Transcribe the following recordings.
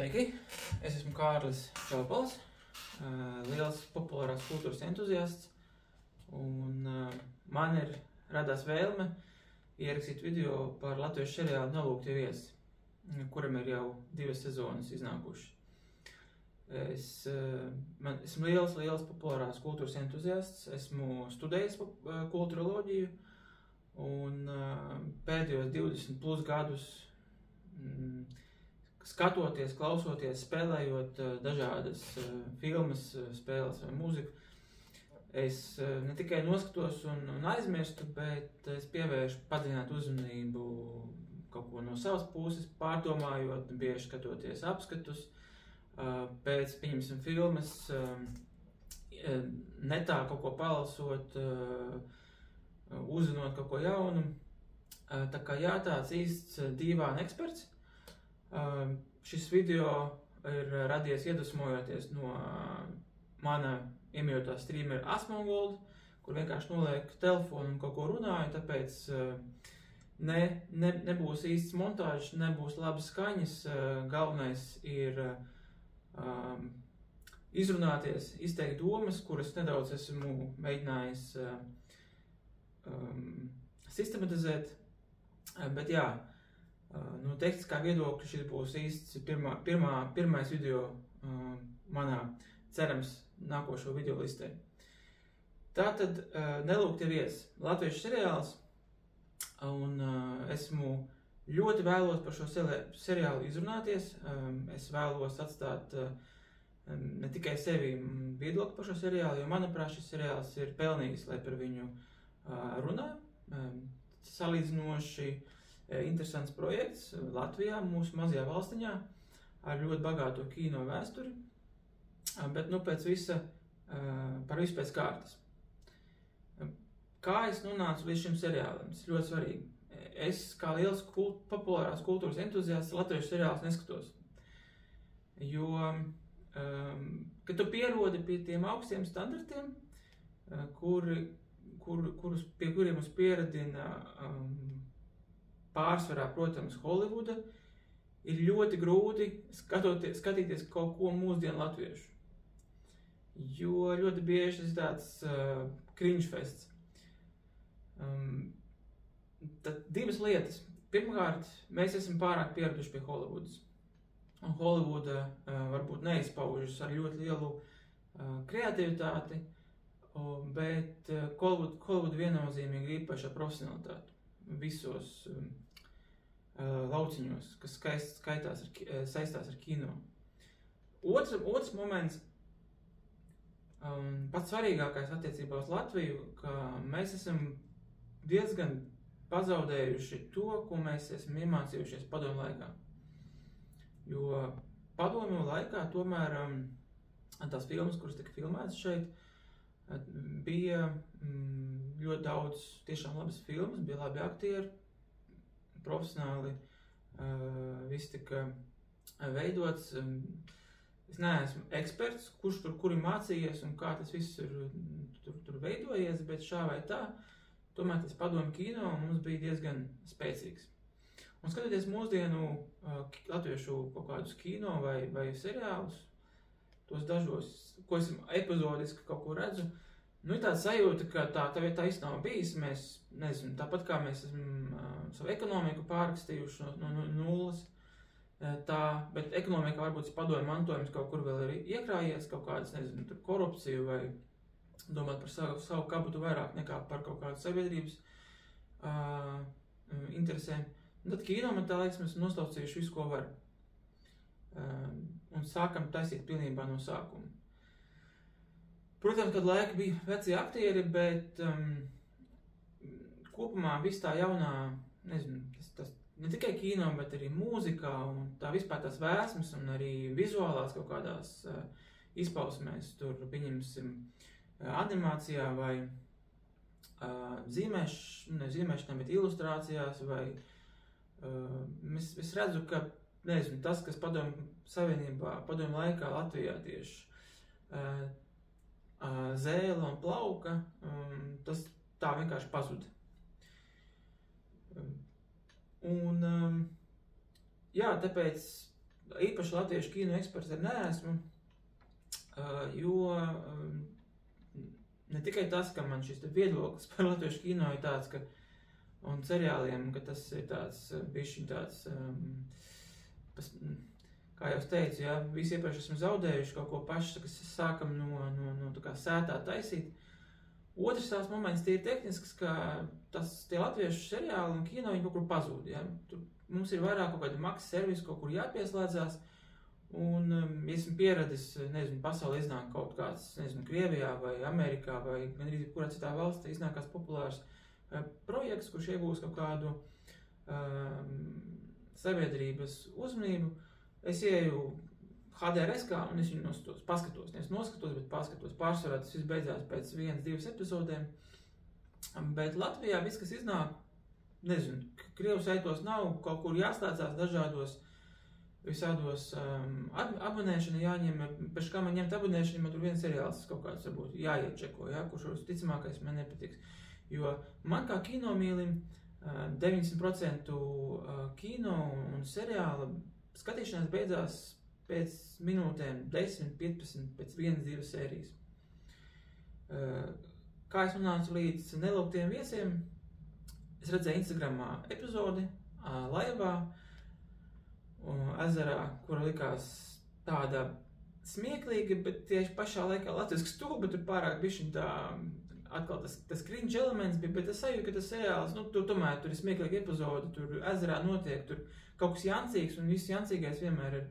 Sveiki! Es esmu Kārlis Čelpals, liels populārās kultūras entuziasts, un man radās vēlme ierakstīt video par latviešu seriālu Nolūktie viesi, kuram ir jau 2 sezonas iznākuši. Esmu liels populārās kultūras entuziasts, esmu studējis kulturoloģiju, un pēdējos 20+ gadus skatoties, klausoties, spēlējot dažādas filmas, spēles vai mūziku, es ne tikai noskatos un aizmirstu, bet es pievēršu padziļinātu uzmanību kaut ko no savas puses, pārdomājot, bieži skatoties apskatus, pēc, pieņemsim, filmas, netā kaut ko palasot, uzzinot kaut ko jaunu. Tā kā jā, tāds īsts dīvāna eksperts. Šis video ir radies iedvesmojoties no mana iemīļotā streamera Asmongold, kur vienkārši noliek telefonu un kaut ko runāju, tāpēc nebūs īsts montāžs, nebūs labas skaņas. Galvenais ir izrunāties, izteikt domas, kuras nedaudz esmu mēģinājis sistematizēt, bet jā, no tehniskā viedokļa šis būs īsts pirmais video manā, cerams, nākošo video listē. Tātad Nelūgtie viesi, latviešu seriāls, un esmu ļoti vēlos par šo seriālu izrunāties. Es vēlos atstāt ne tikai sevi viedokli par šo seriālu, jo manuprāt šis seriāls ir pelnījis, lai par viņu runā. Salīdzinoši interesants projekts Latvijā, mūsu mazajā valstiņā, ar ļoti bagāto kino vēsturi, bet pēc visa, par visu pēc kārtas. Kā es nonācu līdz šim seriālam? Tas ir ļoti svarīgi. Es, kā liels populārās kultūras entuziasts, latviešu seriālus neskatos. Jo, kad tu pierodi pie tiem augstiem standartiem, pie kuriem mums pieradina pārsvarā, protams, Holivuda, ir ļoti grūti skatīties kaut ko mūsdienu latviešu. Jo ļoti bieži tas ir tāds cringe fests. Tad 2 lietas. Pirmkārt, mēs esam pārāk pieraduši pie Holivudas. Un Holivuda varbūt neizpaužas ar ļoti lielu kreativitāti, bet Holivuda viennozīmīgi ir īpaša profesionalitāte visos lauciņos, kas saistās ar kino. Otrs moments, pats svarīgākais attiecībā uz Latviju, ka mēs esam diezgan pazaudējuši to, ko mēs esam iemācījušies padomju laikā. Jo padomju laikā tomēr tās filmas, kuras tika filmētas šeit, bija ļoti daudz tiešām labas filmas, bija labi aktieri, profesionāli, viss tika veidots. Es neesmu eksperts, kurš tur ir mācījies un kā tas viss ir tur veidojies, bet šā vai tā, tomēr tas padomju kino mums bija diezgan spēcīgs. Un skatoties mūsdienu latviešu kaut kādus kino vai seriālus, tos dažos, ko esam epizodiski kaut ko redzu, ir tāda sajūta, ka tā īsti nav bijis. Mēs, nezinu, tāpat kā mēs esam savu ekonomiku pārrakstījuši no nulles, bet ekonomikā varbūt padomju mantojums kaut kur vēl ir iekrājies, kaut kādas, nezinu, tur korupciju vai domāt par savu kabutu vairāk nekā par kaut kādu sabiedrības interesēm. Un tad kino, man tā liekas, mēs esam noslaucījuši visu, ko var. Un sākam taisīt pilnībā no sākuma. Protams, kad laika bija vecie aktieri, bet kopumā viss tā jaunā, nezinu, tas ne tikai kino, bet arī mūzikā un tā vispār tās vēsmas un arī vizuālās kaut kādās izpausmēs, tur pieņemsim animācijā vai zīmēšanā, bet ilustrācijās vai es redzu, ka, nezinu, tas, kas padomju savienībā, padomju laikā Latvijā tieši zēle un plauka, tas tā vienkārši pazuda. Un jā, tāpēc īpaši latviešu kino eksperts arī neesmu, jo ne tikai tas, ka man šis viedoklis par latviešu kino ir tāds, ka un seriāliem, ka tas ir tāds, bišķiņ tāds, kā jau es teicu, ja, visi iepriekš esmu zaudējuši kaut ko paši, kas sākam no tā kā sētā taisīt. Otrs tās moments tie ir tehnisks, ka tie latviešu seriāli un kino viņi kaut kur pazūd, ja. Tur mums ir vairāk kaut kādi maksas servisi, kaut kur jāpieslēdzās, un esmu pieradis, nezinu, pasaulē iznāk kaut kāds, nezinu, Krievijā vai Amerikā vai gandrīz kurā citā valstī iznāk kāds populārs projekts, kurš iegūs kaut kādu sabiedrības uzmanību. Es ieju HDRS-kā un es viņu paskatos, nevis noskatos, bet paskatos. Pārsvarā tas viss beidzās pēc 1-2 epizodēm. Bet Latvijā viss, kas iznāk, nezinu, Krievu saitos nav, kaut kur jāslēdzās dažādos visādos abonēšana jāņem, pēc kā man ņemt abonēšanu, man tur viens seriāls kaut kāds varbūt jāiečeko, ja, kurš ticamākais man nepatiks. Jo man kā kinomīlim 90% kino un seriāla skatīšanās beidzās pēc minūtēm 10, 15, pēc 1-2 sērijas. Kā es nonācu līdz nelūgtiem viesiem, es redzēju Instagramā epizodi laivā, ezerā, kura likās tāda smieklīga, bet tieši pašā laikā latviski stulba, tur pārāk bišķiņ tā, atkal tas cringe elements bija, bet es sajūtu, ka tas seriāls, tomēr tur ir smieklīga epizode, tur ezerā notiek, tur kaut kas jancīgs, un viss jancīgais vienmēr ir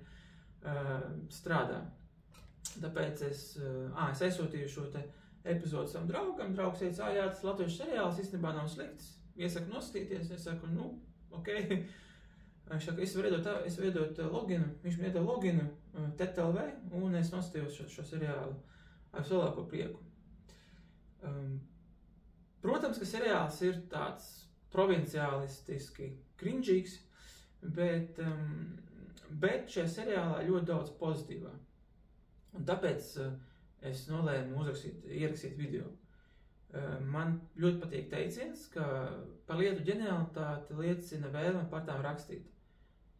strādā. Tāpēc es aizsūtīju šo te epizodu savam draugam, draugs teica, jā, tas latviešu seriāls īstenībā nav slikts, iesaku noskatīties, es saku, ok. Viņš saka, es varu iedot loginu, viņš man iedod loginu TET.LV, un es noskatījos šo seriālu ar lielāko prieku. Protams, ka seriāls ir tāds provinciālistiski krinžīgs, bet šajā seriālā ļoti daudz pozitīvā. Un tāpēc es nolēmu ierakstīt video. Man ļoti patīk teiciens, ka par lietu ģenialitāti liecina vēlme par tām rakstīt.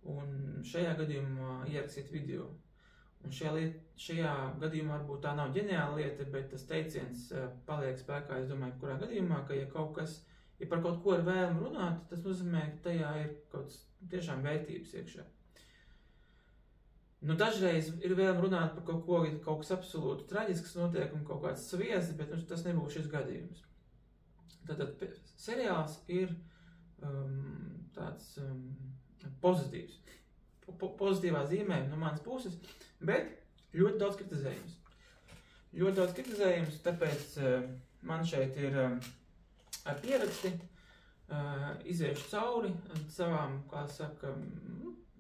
Un šajā gadījumā ierakstīt video. Un šajā gadījumā varbūt tā nav ģeniāla lieta, bet tas teiciens paliek spēkā, es domāju, kurā gadījumā, ka ja par kaut ko ir vēlme runāt, tas nozīmē, ka tajā ir kaut tiešām vērtības iekšā. Dažreiz ir vēlme runāt par kaut kas absolūti traģisks notiek un kaut kāds sviesti, bet tas nebūs šis gadījums. Tātad seriāls ir tāds pozitīvs, pozitīvā zīmē no manas puses, bet ļoti daudz kritizējums. Ļoti daudz kritizējums, tāpēc man šeit ir pieraksti, iziešu cauri savām, kā saka,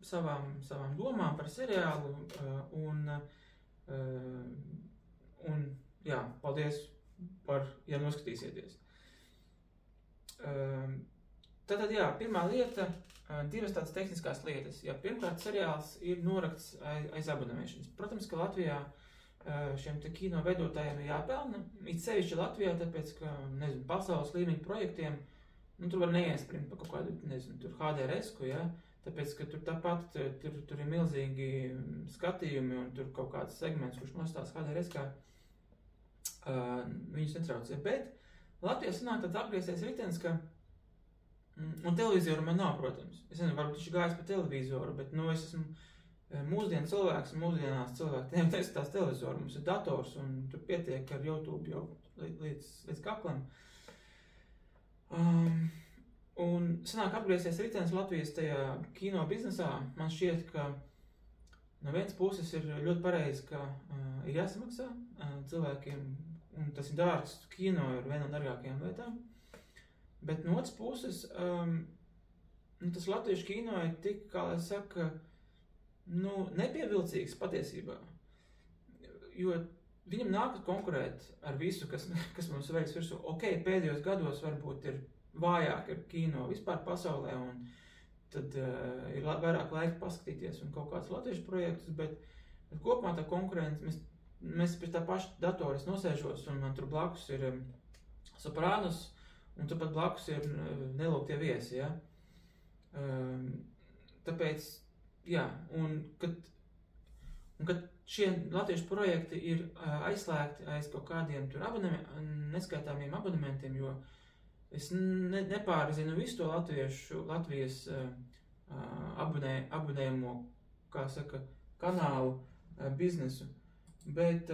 savām domām par seriālu, un jā, paldies ja noskatīsieties. Tātad jā, pirmā lieta, divas tādas tehniskās lietas. Jā, pirmkārt, seriāls ir norakts aiz abonēšanas. Protams, ka Latvijā šiem te kino veidotājiem ir jāpelna, it sevišķi Latvijā, tāpēc, ka, nezinu, pasaules līmeņa projektiem, tur var neiesprimt par kaut kādu, nezinu, tur HDRS-ku, ja, tāpēc, ka tur tāpat, tur ir milzīgi skatījumi un tur kaut kāds segments, kurš nostās HDRS-kā, viņus netraucē. Bet Latvijā sanāk tāds apgrieztais ritenis, ka un televizoru man nav, protams. Es nezinu, varbūt viņš gājis pa televizoru, bet, es esmu mūsdienu cilvēks, un mūsdienās cilvēki nestatās televizoru. Mums ir dators, un tur pietiek ar YouTube jau līdz kaklam. Un sanāk apgriezties ritenis Latvijas tajā kino biznesā. Man šķiet, ka no vienas puses ir ļoti pareizi, ka ir jāsamaksā cilvēkiem, un tas ir dārgs. Kino ir viena no dārgākajām lietām. Bet no otras puses, tas latviešu kino ir tik, kā lai saka, nepievilcīgs patiesībā. Jo viņam nākas konkurēt ar visu, kas mums veiks virsū. Ok, pēdējos gados varbūt ir vājāk ar kino vispār pasaulē, un tad ir vairāk laika paskatīties un kaut kāds latviešu projektus, bet kopumā tā konkurence, mēs pēc tā paša datora nosēžos, un man tur blakus ir Soprānus, un turpat blakus ir nelūgtie viesi, ja? Tāpēc jā, un kad šie latviešu projekti ir aizslēgti aiz kaut kādiem tur neskaitāmiem abonementiem, jo es nepārzinu visu to Latvijas abonējumu, kā saka, kanālu biznesu, bet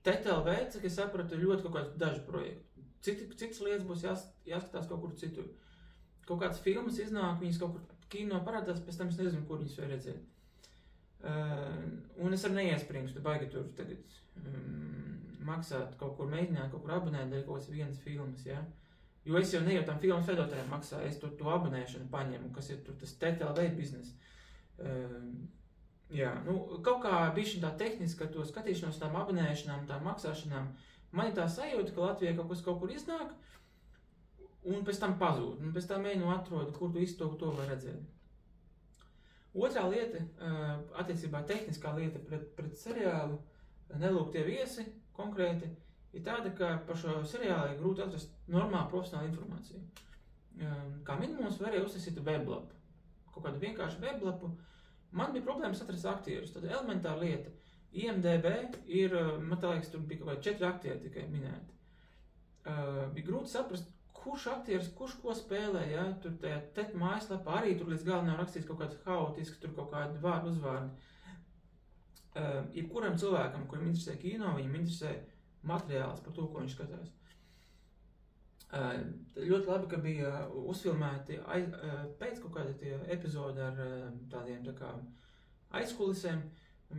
TTLV, cik es sapratu, ir ļoti kaut kāds daži projekti. Citas lietas būs jāskatās kaut kur citur. Kaut kāds filmas iznāk, viņas kaut kur kino parādās, pēc tam es nezinu, kur viņas var redzēt. Un es arī neiespringstu, baigi tur tagad maksāt, kaut kur mēģināt, kaut kur abonēt, dēļ kaut kāds vienas filmas, ja? Jo es jau ne jau tam filmas veidotājiem maksāju, es tur to abonēšanu paņemu, kas ir tur tas TTLV biznes. Jā, kaut kā bišķi tā tehniski, ka to skatīšanos tām abonēšanām, tām maksāšanām, man ir tā sajūta, ka Latvijā kaut kur iznāk, un pēc tam pazūd, un pēc tam mēģinu atrod, kur tu īsti to var redzēt. Otrā lieta, attiecībā tehniskā lieta pret seriālu, Nelūgtie viesi konkrēti, ir tāda, ka par šo seriālu ir grūti atrast normālu profesionālu informāciju. Kā minimums varēja uztaisīt weblapu, kaut kādu vienkāršu weblapu. Man bija problēmas atrast aktierus, tad elementāra lieta. IMDb ir, man tā liekas, tur bija kaut kādi 4 aktieri tikai minēti. Bija grūti saprast, kurš aktieris, kurš ko spēlē, ja? Tur tajā mājaslapā arī tur līdz galam nav rakstīts kaut kāds haotisks, tur kaut kādi vārdu uzvārdi. Jebkuram cilvēkam, kurim interesē kino, viņam interesē materiāls par to, ko viņš skatās. Ļoti labi, ka bija uzfilmēti pēc kaut kāda tie epizodi ar tādiem tā kā aizkulisēm,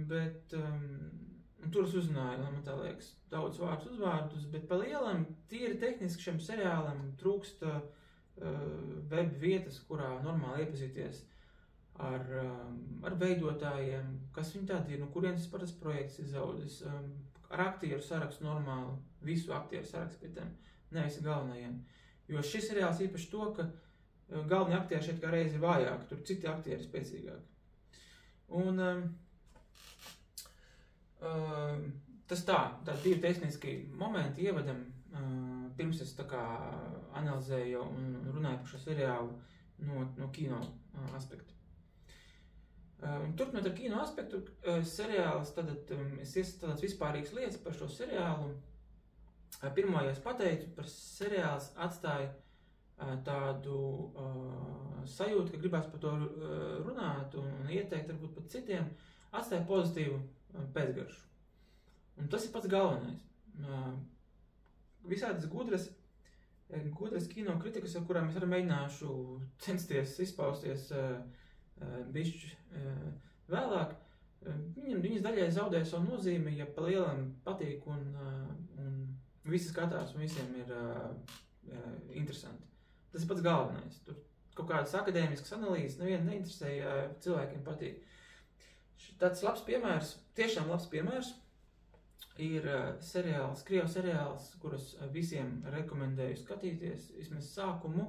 bet tur es uzzināju, man tā liekas, daudz uzvārdus, bet pa lielam tīri tehniski šiem seriālam trūkst web vietas, kurā normāli iepazīties ar veidotājiem, kas viņi tādi ir, no kurienes par tas projekts izaudzis, ar aktieru sarakstu normāli, visu aktieru sarakstu pie tiem, nevis galvenajiem. Jo šis seriāls īpaši to, ka galvenie aktieri šeit kā reizi ir vājāki, tur citi aktieri spēcīgāki. Un tas tā divi tehniski momenti ievadam, pirms es tā kā analizēju un runāju par šo seriālu no kino aspektu. Turpinot ar kino aspektu, seriāls, tad es iestādas vispārīgas lietas par šo seriālu. Pirmo, ja es pateicu, par seriāls atstāja tādu sajūtu, ka gribās par to runāt un ieteikt varbūt pat citiem, atstāja pozitīvu pēcgaršu. Un tas ir pats galvenais. Visādas gudras kino kritikas, ar kurām es arī mēģināšu censties izpausties bišķi vēlāk, viņas daļai zaudē savu nozīmi, ja pa lielam patīk un visi skatās un visiem ir interesanti. Tas ir pats galvenais. Tur kaut kādas akadēmiskas analīzes nevienu neinteresē, ja cilvēkiem patīk. Tāds labs piemērs, tiešām labs piemērs, ir seriāls, krievu seriāls, kurus visiem rekomendēju skatīties, vismaz sākumu,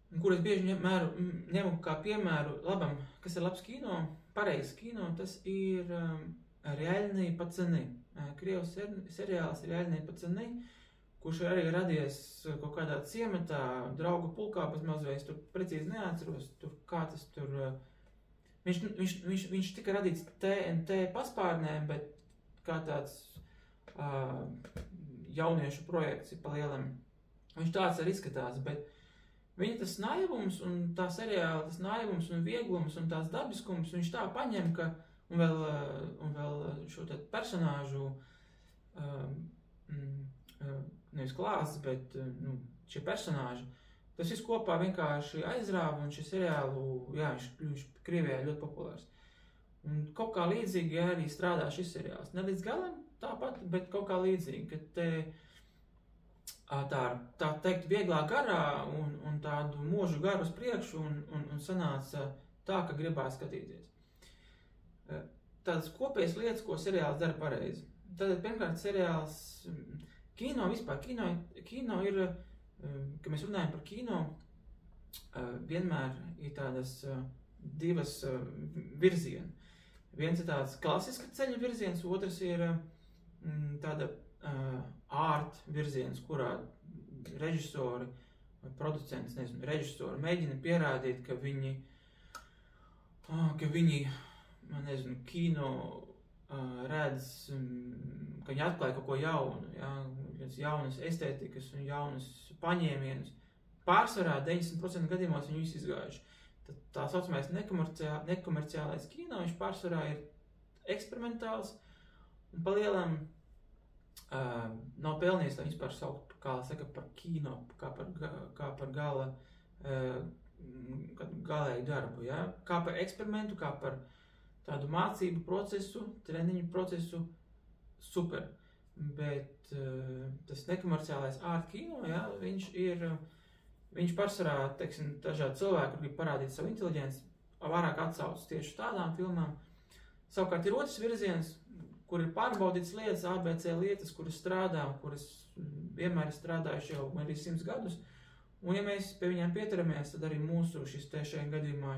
un kur es bieži ņemu kā piemēru labam, kas ir labs kino, pareizs kino, tas ir Reāļnī paceni. Krievu seriāls Reāļnī paceni, kurš arī radies kaut kādā ciematā, draugu pulkā, bet mazliet tur precīzi neatceros, tur kā tas tur... Viņš tika radīts TNT paspārnē, bet kā tāds jauniešu projekts ir pa lielam. Viņš tāds arī izskatās, bet viņa tas naivums un tā seriāla, tas naivums un vieglums un tās dabiskums, viņš tā paņem, ka un vēl šo te personāžu nevis klāsts, bet šie personāži, tas viss kopā vienkārši aizrāva un šī seriālu, jā, viņš Krievijā ļoti populārs. Un kaut kā līdzīgi arī strādā šis seriāls. Ne līdz galam tāpat, bet kaut kā līdzīgi, ka te tā teikt vieglā garā un tādu mūžu garu uz priekšu un sanāca tā, ka gribās skatīties. Tādas kopējas lietas, ko seriāls dara pareizi. Tad pirmkārt seriāls, kino vispār, kino ir, kad mēs runājam par kino, vienmēr ir tādas divas virzieni. Viens ir tāds klasiska ceļa virziens, otrs ir tāda art virziens, kurā režisori producents, nezinu, režisori mēģina pierādīt, ka viņi, nezinu, kino redz, ka viņi atklāja kaut ko jaunu, ja, jaunas estētikas un jaunas paņēmienus. Pārsvarā 90% gadījumos viņi visi izgājuši. Tad tā saucamais nekomerciālais kino, viņš pārsvarā ir eksperimentāls un palielam nav pelnījis, lai vispār saukt, kā saka, par kino, kā par galēju darbu, ja? Kā par eksperimentu, kā par tādu mācību procesu, treniņu procesu, super. Bet tas nekomerciālais art kino, ja, viņš pārsvarā, teiksim, dažādi cilvēki grib parādīt savu inteliģenci, vairāk atsaucas tieši tādām filmām. Savukārt ir otrs virziens, kur ir pārbaudītas lietas, ABC lietas, kuras strādā, kuras vienmēr ir strādājuši jau arī 100 gadus. Un ja mēs pie viņiem pieturamies, tad arī mūsu šis šajā gadījumā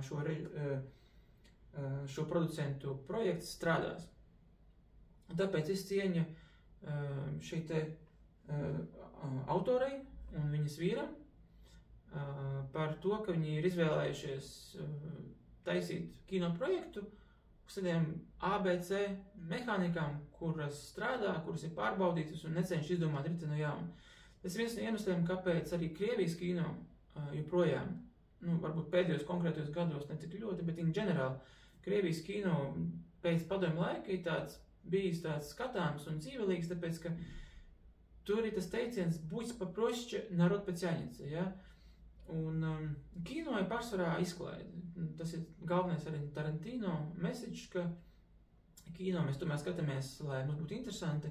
šo producentu projekts strādās. Un tāpēc es cieņu šī te autorei un viņas vīram par to, ka viņi ir izvēlējušies taisīt kino projektu uz tādiem ABC mehānikām, kuras strādā, kuras ir pārbaudītas un necenšas izdomāt riti no jauna. Tas viens no iemesliem, kāpēc arī Krievijas kino joprojām, varbūt pēdējos konkrētos gados ne tik ļoti, bet in general, Krievijas kino pēc padomju laika ir bijis tāds skatāms un dzīvelīgs, tāpēc, ka tur ir tas teiciens «Buļs paprošķi, narod paciānice», ja? Un kino ir pārsvarā izklaide. Tas ir galvenais arī Tarantino message, ka kino mēs tomēr skatāmies, lai mums būtu interesanti,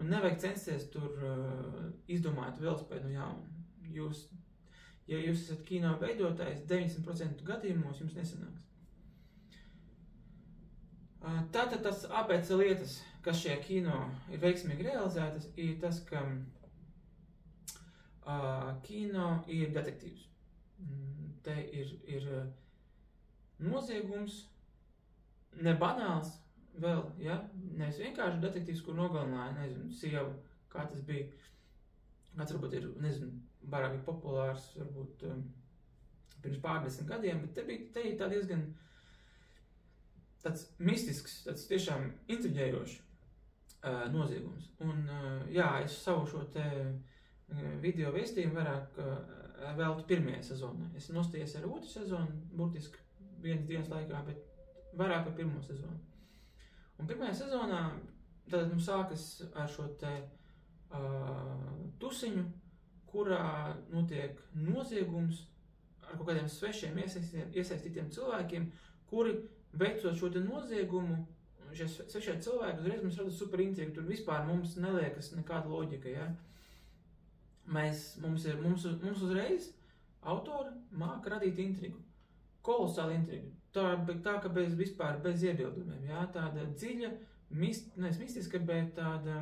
un nevajag censties tur izdomāt velospēdu no jauna. Ja jūs esat kino veidotājs, 90% gadījumos jums nesanāks. Tātad tas ABC lietas, kas šajā kino ir veiksmīgi realizētas, ir tas, ka kino ir detektīvs. Te ir noziegums, ne banāls vēl, ja? Nevis vienkārši detektīvs, kur nogalināja, nezinu, sievu, kā tas bija. Kāds varbūt ir, nezinu, vairāk populārs, varbūt pirms pārdesmit gadiem, bet te ir tā diezgan tāds mistisks, tāds tiešām intriģējošs noziegums. Un jā, es savu šo te video vēstījumu vairāk veltu pirmajai sezonai. Es nostājies ar otru sezonu, burtiski vienas dienas laikā, bet vairāk par pirmo sezonu. Un pirmajā sezonā tad mums sākas ar šo te tusiņu, kurā notiek noziegums ar kaut kādiem svešiem iesaistītiem cilvēkiem, kuri veicot šo te noziegumu, šie svešie cilvēki uzreiz mums rada super intrigu, tur vispār mums neliekas nekāda loģika, ja? Mums uzreiz autori māka radīt intrigu, kolosāli intrigu, tā ka bez iebildumiem, ja? Tāda dziļa, nevis mistiska, bet tāda,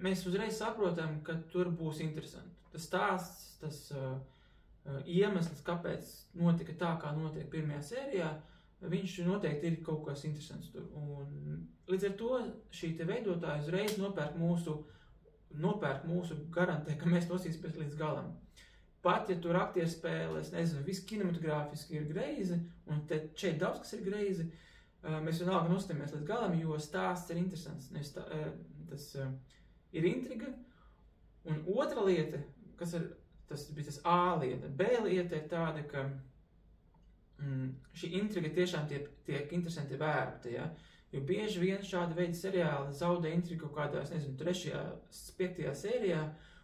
mēs uzreiz saprotam, ka tur būs interesanti. Tas stāsts, tas iemesls, kāpēc notika tā, kā notiek pirmajā sērijā, viņš noteikti ir kaut kas interesants tur. Un līdz ar to šī te veidotāja uzreiz nopērk mūsu garantē, ka mēs nosīsimies līdz galam. Pat, ja tur aktierspēles, nezinu, viss kinematogrāfiski ir greizi, un šeit daudz kas ir greizi, mēs vienalga nostājamies līdz galam, jo stāsts ir interesants. Tas ir intriga. Un otra lieta, tas bija tas A lieta. B lieta ir tāda, ka šī intriga tiešām tiek interesanti vērta, ja? Jo bieži vien šāda veida seriāli zaudē intrigu kādās, nezinu, 3., 5. sērijā,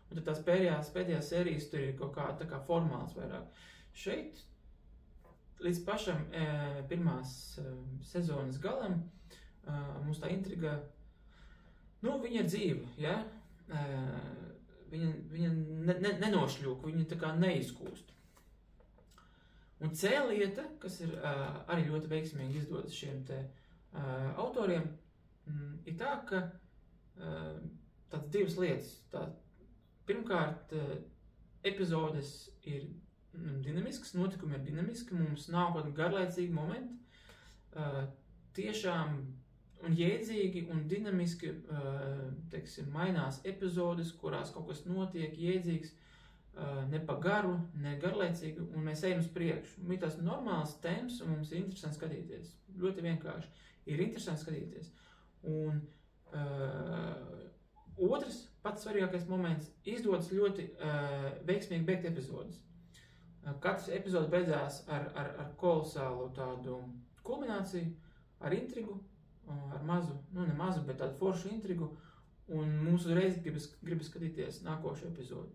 un tad tās pēdējās sērijas tur ir kaut kā tā kā formāls vairāk. Šeit, līdz pašam pirmās sezonas galam, mums tā intriga, viņa ir dzīva, ja? Viņa nenošļūk, viņa tā kā neizkūst. Un C lieta, kas ir arī ļoti veiksmīgi izdodas šiem te autoriem, ir tā, ka tāds divas lietas. Pirmkārt, epizodes ir dinamisks, notikumi ir dinamiski, mums nav kāda garlaicīga momenta. Tiešām un jēdzīgi un dinamiski, teiksim, mainās epizodes, kurās kaut kas notiek jēdzīgs, ne pa garu, ne garlaicīgi, un mēs ejam uz priekšu. Ir tās normāls temps, un mums ir interesanti skatīties. Ļoti vienkārši. Ir interesanti skatīties. Un otrs, pats svarīgākais moments, izdodas ļoti veiksmīgi beigt epizodes. Katrs epizode beidzās ar kolosālu tādu kulmināciju, ar intrigu, ar mazu, ne mazu, bet tādu foršu intrigu, un mums uzreiz gribas skatīties nākošo epizodu.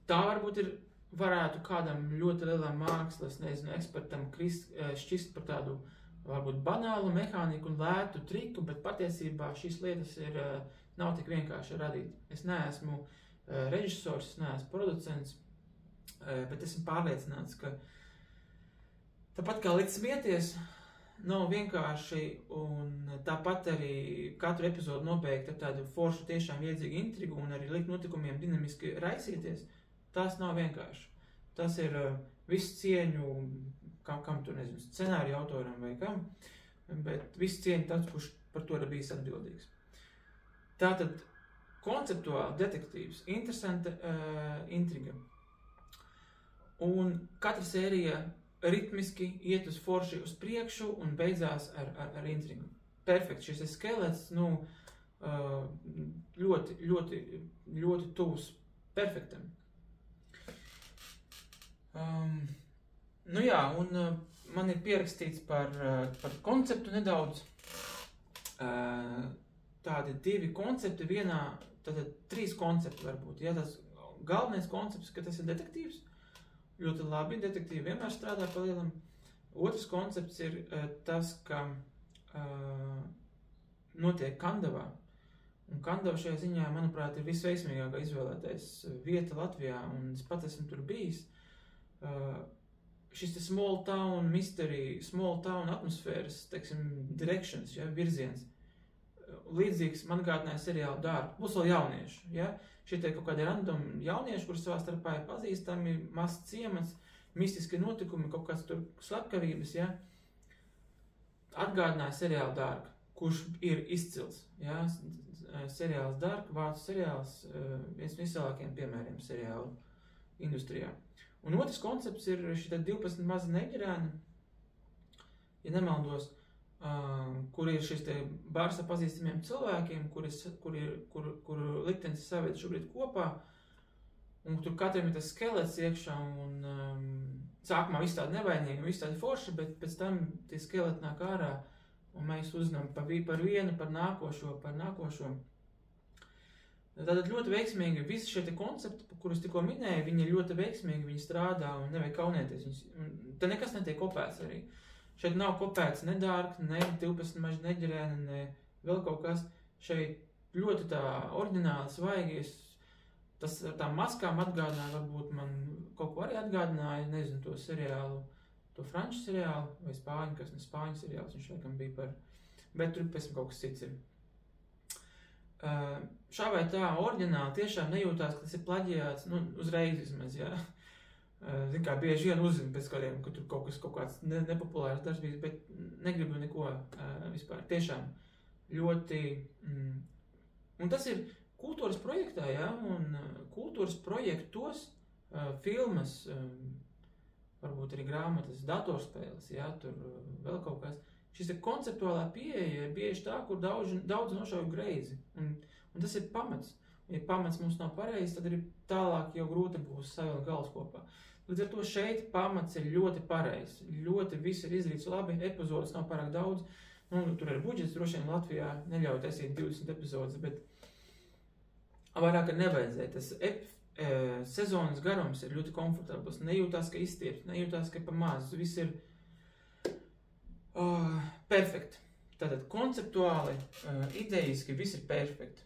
Tā varbūt varētu kādam ļoti lielam mākslas, ekspertam šķist par tādu varbūt banālu mehāniku un lētu triku, bet patiesībā šīs lietas nav tik vienkārši radīt. Es neesmu režisors, es neesmu producents, bet esmu pārliecināts, ka tāpat kā likt smieties, nav vienkārši, un tāpat arī katru epizodu nobeigt ar tādu foršu tiešām iedzīgu intrigu un arī likt notikumiem dinamiski raisīties, tas nav vienkārši. Tas ir visu cieņu, kam tur, scenāriju autoram vai kam, bet visu cieņu tāds, kurš par to ir bijis atbildīgs. Tātad konceptuāli detektīvs, interesanta intriga. Un katra sērija ritmiski iet uz forši uz priekšu un beidzās ar intrigu. Perfekt, šis skelets, ļoti, ļoti, ļoti tuvs perfektam. Un man ir pierakstīts par konceptu nedaudz. Tādi 2 koncepti vienā, tātad 3 koncepti varbūt. Ja tas galvenais koncepts, ka tas ir detektīvs, ļoti labi, detektīvi vienmēr strādā pa lielam. Otrs koncepts ir tas, ka notiek Kandavā. Un Kandava šajā ziņā, manuprāt, ir visveiksmīgākā izvēlētais vieta Latvijā, un es pat esmu tur bijis. Šis small town mystery, small town atmosfēras, teiksim, directions, virziens. Līdzīgs man gādināja seriālu Dark. Būs vēl jaunieši, Šitie kaut kādi random jaunieši, kuri savā starpā ir pazīstami, mazs ciemats, mistiski notikumi, kaut kāds tur slepkavības, Atgādināja seriālu Dark, kurš ir izcils, Seriāls Dark, vācu seriāls, viens no izcilākajiem piemēriem seriālu industrijā. Un otrs koncepts ir šitā 12 maza neģerēni, ja nemaldos, kur ir šis te bars ar pazīstamiem cilvēkiem, kuru liktenis saved šobrīd kopā, un tur katram ir tas skelets iekšā, un sākumā viss tādi nevainīgi, viss tādi forši, bet pēc tam tie skeleti nāk ārā, un mēs uzzinām par vienu, par nākošo. Tātad ļoti veiksmīgi visi šie te koncepti, kurus tikko minēju, viņi ir ļoti veiksmīgi, viņi strādā un nevajag kaunēties. Te nekas netiek kopēts arī. Šeit nav kopēts ne Dark, ne 12 maži neģerēni, ne vēl kaut kas. Šeit ļoti tā oriģināli, svaigies. Tas ar tām maskām atgādināja, varbūt man kaut ko arī atgādināja, nezinu, to seriālu, to franču seriālu vai spāņu, kas ne spāņu seriāls, viņš laikam bija par, bet tur pēc kaut kas cits ir. Šā vai tā oriģināli tiešām nejūtās, ka tas ir plaģijāts, uzreiz vismaz, Zin kā, bieži vien uzzina pēc kādiem, ka tur kaut kāds nepopulārs darbs bijis, bet negribu neko vispār. Tiešām ļoti... Un tas ir kultūras projektā, un kultūras projektos, filmas, varbūt arī grāmatas, datorspēles, tur vēl kaut kas. Šis ir konceptuālā pieeja, bieži tā, kur daudz nošauju greizi. Un tas ir pamats. Ja pamats mums nav pareizs, tad arī tālāk jau grūti būs savilkt galus kopā. Līdz ar to šeit pamats ir ļoti pareizs. Ļoti viss ir izdarīts labi, epizodes nav pārāk daudz. Tur ir budžets, droši vien Latvijā neļauj taisīt 20 epizodes, bet vairāk ir nevajadzēja. Tas sezonas garums ir ļoti komfortabls. Nejūtās, ka izstieps, nejūtās, ka pa maz. Viss ir perfekti. Tātad konceptuāli, idejiski, viss ir perfekti.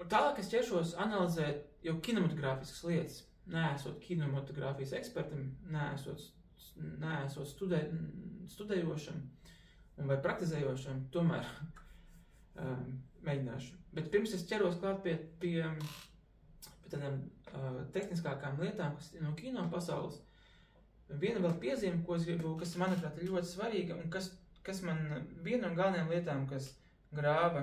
Tālāk es ķeršos analizēt jau kinematogrāfiskas lietas, neesot kinematogrāfijas ekspertam, neesot studējošam un vai praktizējošam, tomēr mēģināšu. Bet pirms es ķeros klāt pie tādām tehniskākām lietām, kas no kino pasaules, viena vēl piezīme, ko es gribu, kas manuprāt ir ļoti svarīga un kas man viena no galvenajām lietām, kas grāva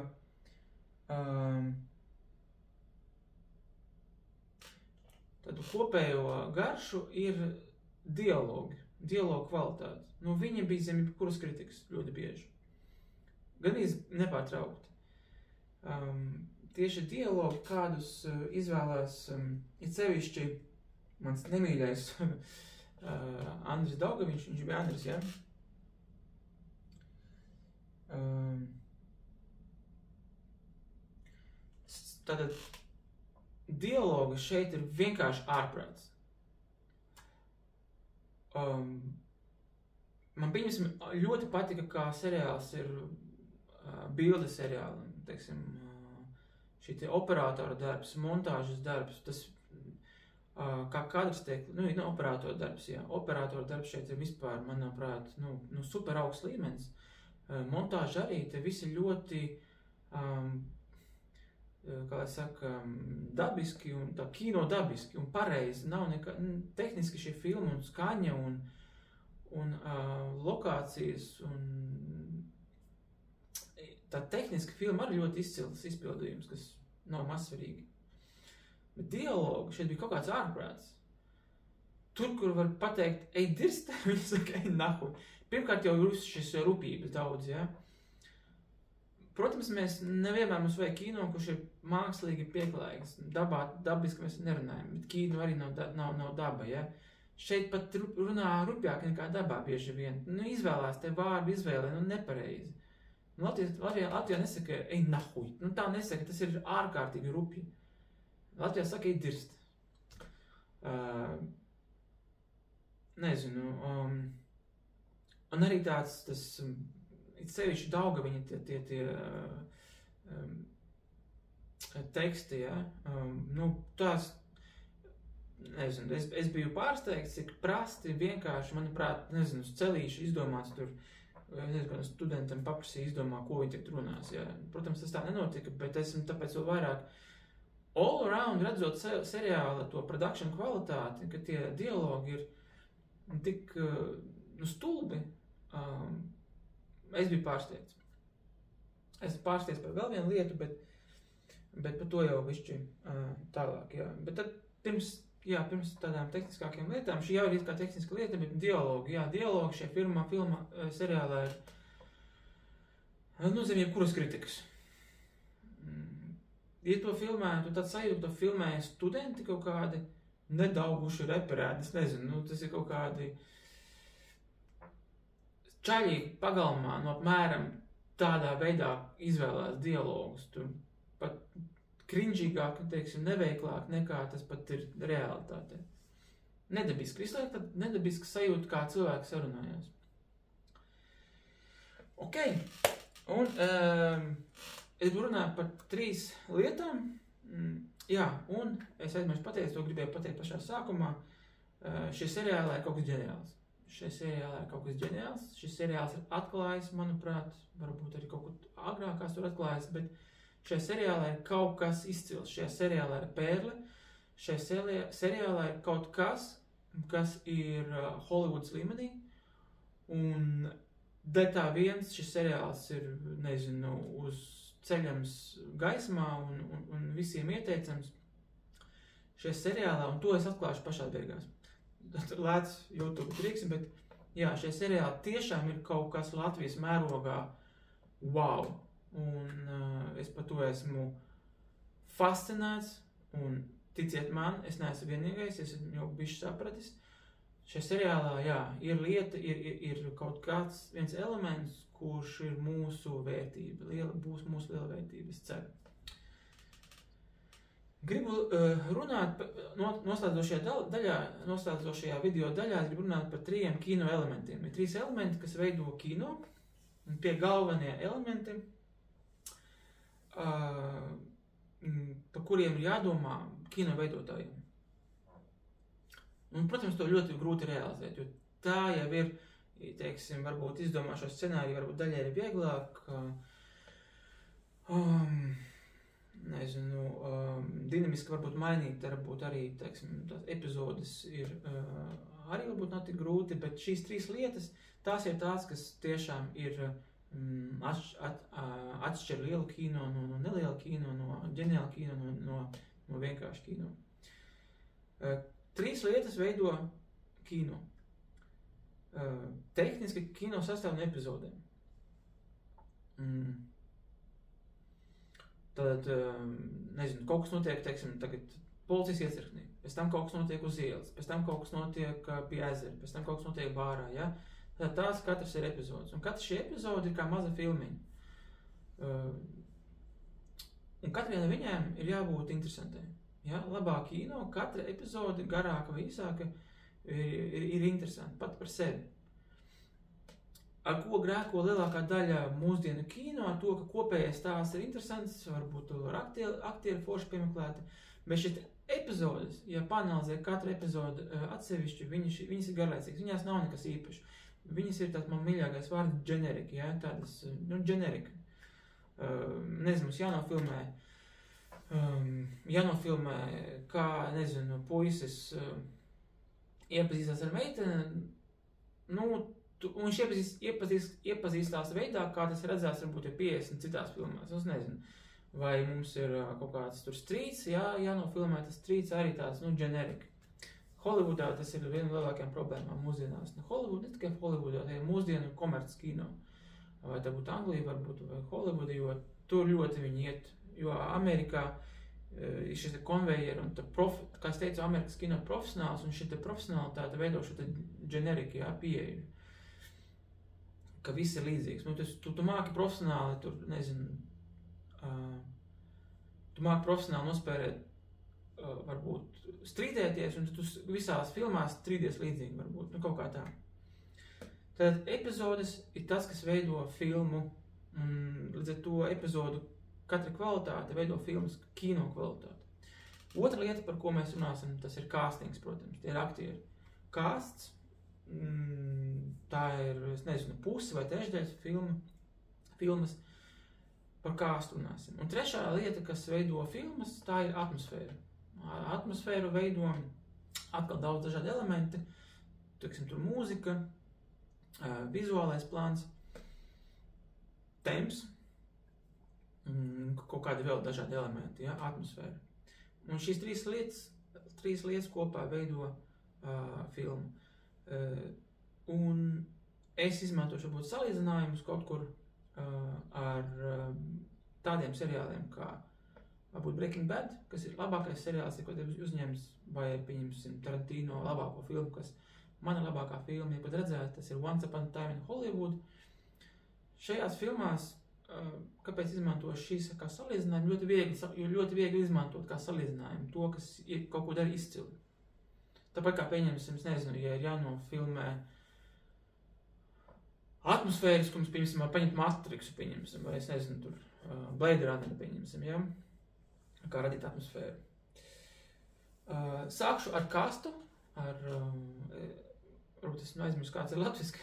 tādu kopējo garšu, ir dialogu kvalitāte. Nu, viņi bija zem jebkuras kritikas ļoti bieži. Gan nepārtraukti. Tieši dialogi, kādus izvēlās, ir sevišķi mans nemīļais Andris Daugaviņš, viņš bija Andris, ja? Tātad dialogi šeit ir vienkārši ārprāts. Man ļoti patika, kā seriāls ir bildes seriāli, teiksim, šī operatora darbs, montāžas darbs, tas, kā kadrs tiek, operatora darbs, jā, operatora darbs šeit ir vispār, manuprāt, super augsts līmenis. Montāža arī, te visi ļoti, kā lai saka, dabiski un tā kino dabiski un pareizi, nav nekā, tehniski šie filmi un skaņa un lokācijas un tā tehniski filma arī ļoti izcils izpildījums, kas nav mazsvarīgi. Bet dialogu šeit bija kaut kāds ārprāts. Tur, kur var pateikt, ej dirstē, viņi saka, ej nahuj. Pirmkārt jau šis rupības daudz, ja? Protams, mēs nevienmēr mums vajag kino, kurš ir mākslīgi pieklājīgs. Dabiski mēs nerunājam, bet kino arī nav daba, ja? Šeit pat runā rupjāk nekā dabā bieži vien. Izvēlās te vārdu izvēlē, nepareizi. Latvijā nesaka, ej nahuj. Tā nesaka, tas ir ārkārtīgi rupji. Latvijā saka, ej dirst. Nezinu. Un arī tas sevišķi Daugaviņa tie teksti, ja. Tās, nezinu, es biju pārsteigts, cik prasti vienkārši, manuprāt, nezinu, uz celīšu izdomāts tur, nezinu, studentam paprasīja izdomā, ko viņi tagad runās, ja. Protams, tas tā nenotika, bet esmu tāpēc vēl vairāk all around redzot seriāla to production kvalitāti, ka tie dialogi ir tik, stulbi, es biju pārsteigts. Es pārsteigts par vēl vienu lietu, bet par to jau višķi tālāk, jā. Bet tad pirms tādām tehniskākiem lietām, šī jau ir kā tehniska lieta, bet dialogi šajā filmā seriālā ir, zem jebkuras kritikas. Ja to filmētu, tad sajūta, to filmēja studenti kaut kādi nedauguši reperēti, es nezinu, tas ir kaut kādi čaļīgi pagalmā, apmēram tādā veidā izvēlās dialogus, tur pat krinžīgāk, teiksim, neveiklāk nekā tas pat ir realitātē. Nedabiski, visu laiku tad nedabiski sajūta, kā cilvēki sarunājās. Ok, un es runāju par 3 lietām. Jā, un es aizmirsu pateikt, to gribēju pateikt pašā sākumā. Šis seriālā ir kaut kas ģeniāls. Šis seriāls ir atklājis, manuprāt, varbūt arī kaut ko agrākās tur atklājis, bet šajā seriālā ir kaut kas izcils. Šajā seriālā ir perle. Šajā seriālā ir kaut kas ir Hollywoods līmenī. Un detā viens šis seriāls ir, nezinu, uz ceļams gaismā un visiem ieteicams šajā seriālā, un to es atklāšu pašā beigās. Lēts YouTube triks, bet jā, šajā seriālā tiešām ir kaut kas Latvijas mērogā wow. Un es par to esmu fascinēts, un ticiet man, es neesmu vienīgais, es jau bišķi sapratis. Šajā seriālā, jā, ir lieta, ir kaut kāds viens elements, kurš ir mūsu vērtība, būs mūsu liela vērtība, es ceru. Gribu runāt, noslēdzošajā video daļā, gribu runāt par 3 kino elementiem. Ir 3 elementi, kas veido kino, un tie galvenie elementi, par kuriem ir jādomā kino veidotājiem. Un, protams, to ļoti grūti realizēt, jo tā jau ir, teiksim, varbūt izdomā šo scenāriju, varbūt daļai ir vieglāk, dinamiski varbūt mainīt, varbūt arī, teiksim, tās epizodes ir arī varbūt nav tik grūti, bet šīs 3 lietas, tās ir tās, kas tiešām ir atšķir lielu kino no neliela kino, no ģeniāla kino, no vienkārši kino. 3 lietas veido kino. Tehniski kino sastāv no epizodēm. Tad, nezinu, kaut kas notiek, teiksim, tagad policijas iecirknī, pēc tam kaut kas notiek uz ielas, pēc tam kaut kas notiek pie ezera, pēc tam kaut kas notiek bārā, ja? Tad tās katrs ir epizodes, un katra šī epizode ir kā maza filmiņa. Un katra viena viņiem ir jābūt interesantai. Ja? Labā kino, katra epizode, garāka vai īsāka, ir interesanta pat par sevi. Ar ko grēko lielākā daļa mūsdienu kino, ar to, ka kopējais stāsts ir interesants, varbūt ar aktieri forši piemeklēti, bet šeit epizodes, ja panalizē katru epizodu atsevišķi, viņas ir garlaicīgas, viņās nav nekas īpaši. Viņas ir tāds man mīļākais vārds generika, ja, tādas, generika. Nezinu, jānofilmē, kā, nezinu, puisis iepazīstās ar meiteni, un viņš iepazīstās veidā, kā tas redzēs, varbūt ir 50 citās filmās, es nezinu. Vai mums ir kaut kāds tur strīds, jānofilmē tas strīds arī tāds, generika. Holivudā tas ir viena no lielākajām problēmām mūsdienās. Holivudā, ne tikai Holivudā, tā ir mūsdienu komerces kino. Vai tā būtu Anglija, varbūt, vai Holivuda, jo tur ļoti viņi iet, jo Amerikā ir šis konvejeri, un kā es teicu, Amerikas kino profesionāls, un šī profesionalitāte veido šo generika, pieeju. Ka viss ir līdzīgs. Tu māki profesionāli, tur, nezinu, tu māki profesionāli nospērēt, varbūt, strīdēties, un tu visās filmās strīdies līdzīgi, varbūt, kaut kā tā. Tad epizodes ir tas, kas veido filmu, un līdz ar to epizodu katra kvalitāte veido filmas kino kvalitāti. Otra lieta, par ko mēs runāsim, tas ir castings, protams, tie ir aktieri. Casts, tā ir, es nezinu, puse vai trešdaļas filmas, par castu runāsim. Un trešā lieta, kas veido filmas, tā ir atmosfēra. Atmosfēru veido atkal daudz dažādi elementi, teiksim, tur mūzika, vizuālais plāns, temps, kaut kādi vēl dažādi elementi, atmosfēra. Un šīs 3 lietas kopā veido filmu. Un es izmantošu varbūt salīdzinājumus kaut kur ar tādiem seriāliem kā varbūt Breaking Bad, kas ir labākais seriāls, ko tev uzņems, vai, pieņemsim, Tarantino labāko filmu, kas mana labākā filma, ja pat redzēt, tas ir Once Upon a Time in Hollywood. Šajās filmās, kāpēc izmantošu šīs kā salīdzinājumu, ļoti viegli izmantot kā salīdzinājumu to, kas kaut ko dara izcili. Tāpēc kā pieņemsim, es nezinu, ja ir jānofilmē atmosfērisku, mums, pieņemsim, paņemt Matrixu, pieņemsim, vai es nezinu, tur Blade Runner, pieņemsim, ja? Kā radīt atmosfēru. Sākšu ar kastu, varbūt es aizmirsu, kāds ir latviski,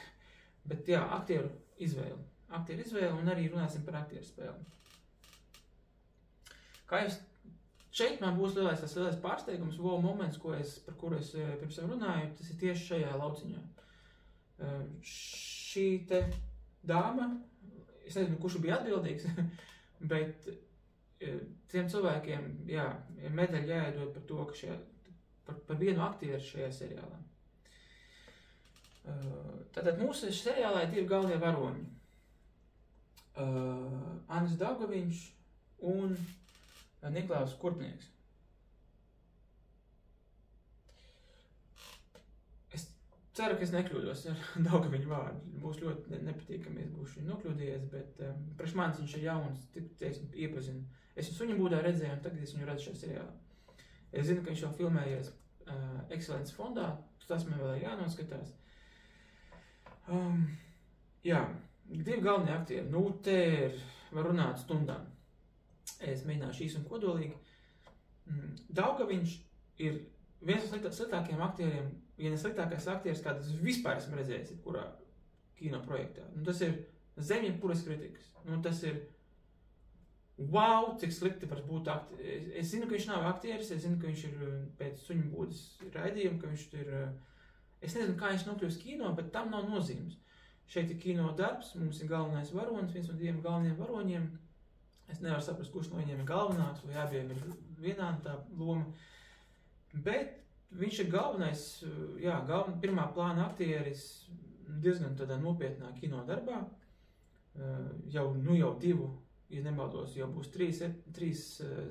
bet jā, aktieru izvēli. Un arī runāsim par aktieru spēli. Kā jūs, šeit man būs lielais pārsteigums, moments, par kuru es pirms tam runāju, tas ir tieši šajā lauciņā. Šī te dāma, es nezinu, kurš bija atbildīgs, bet tiem cilvēkiem, jā, ir medaļa jāiedod par to, ka par vienu aktieru šajā seriālā. Tātad mūsu seriālā ir 2 galvenie varoņi. Andris Daugaviņš un Niklaus Kurpnieks. Es ceru, ka es nekļūdos ar Daugaviņu vārdu. Būs ļoti nepatīkami, es būšu viņu nokļūdījies, bet priekš manis viņš ir jauns, teiksim, iepazinu. Es viņu suņu būdā redzēju, un tagad es viņu redzu šajā seriālā. Es zinu, ka viņš jau filmējies Excelences fondā, tas man vēl ir jānoskatās. Jā, 2 galvenie aktieri, te var runāt stundām. Es mēģināšu īsi un kodolīgi. Daugaviņš ir viens no sliktākajiem aktieriem, ja ne sliktākais aktieris, kāds vispār esmu redzējis, kurā kino projektā. Tas ir zem jebkuras kritikas. Tas ir wow, cik slikti var būt aktieris. Es zinu, ka viņš nav aktieris, es zinu, ka viņš ir pēc suņu būdas raidījuma, ka viņš ir... Es nezinu, kā viņš nokļūst kino, bet tam nav nozīmes. Šeit ir kino darbs, mums ir galvenais varonis, viens no 2 galvenajiem varoņiem. Es nevaru saprast, kurš no viņiem ir galvenāks, vai abiem ir vienāda tā loma. Bet viņš ir galvenais, pirmā plāna aktieris diezgan tādā nopietnā kino darbā. Jau 2, ja nemaldos, jau būs 3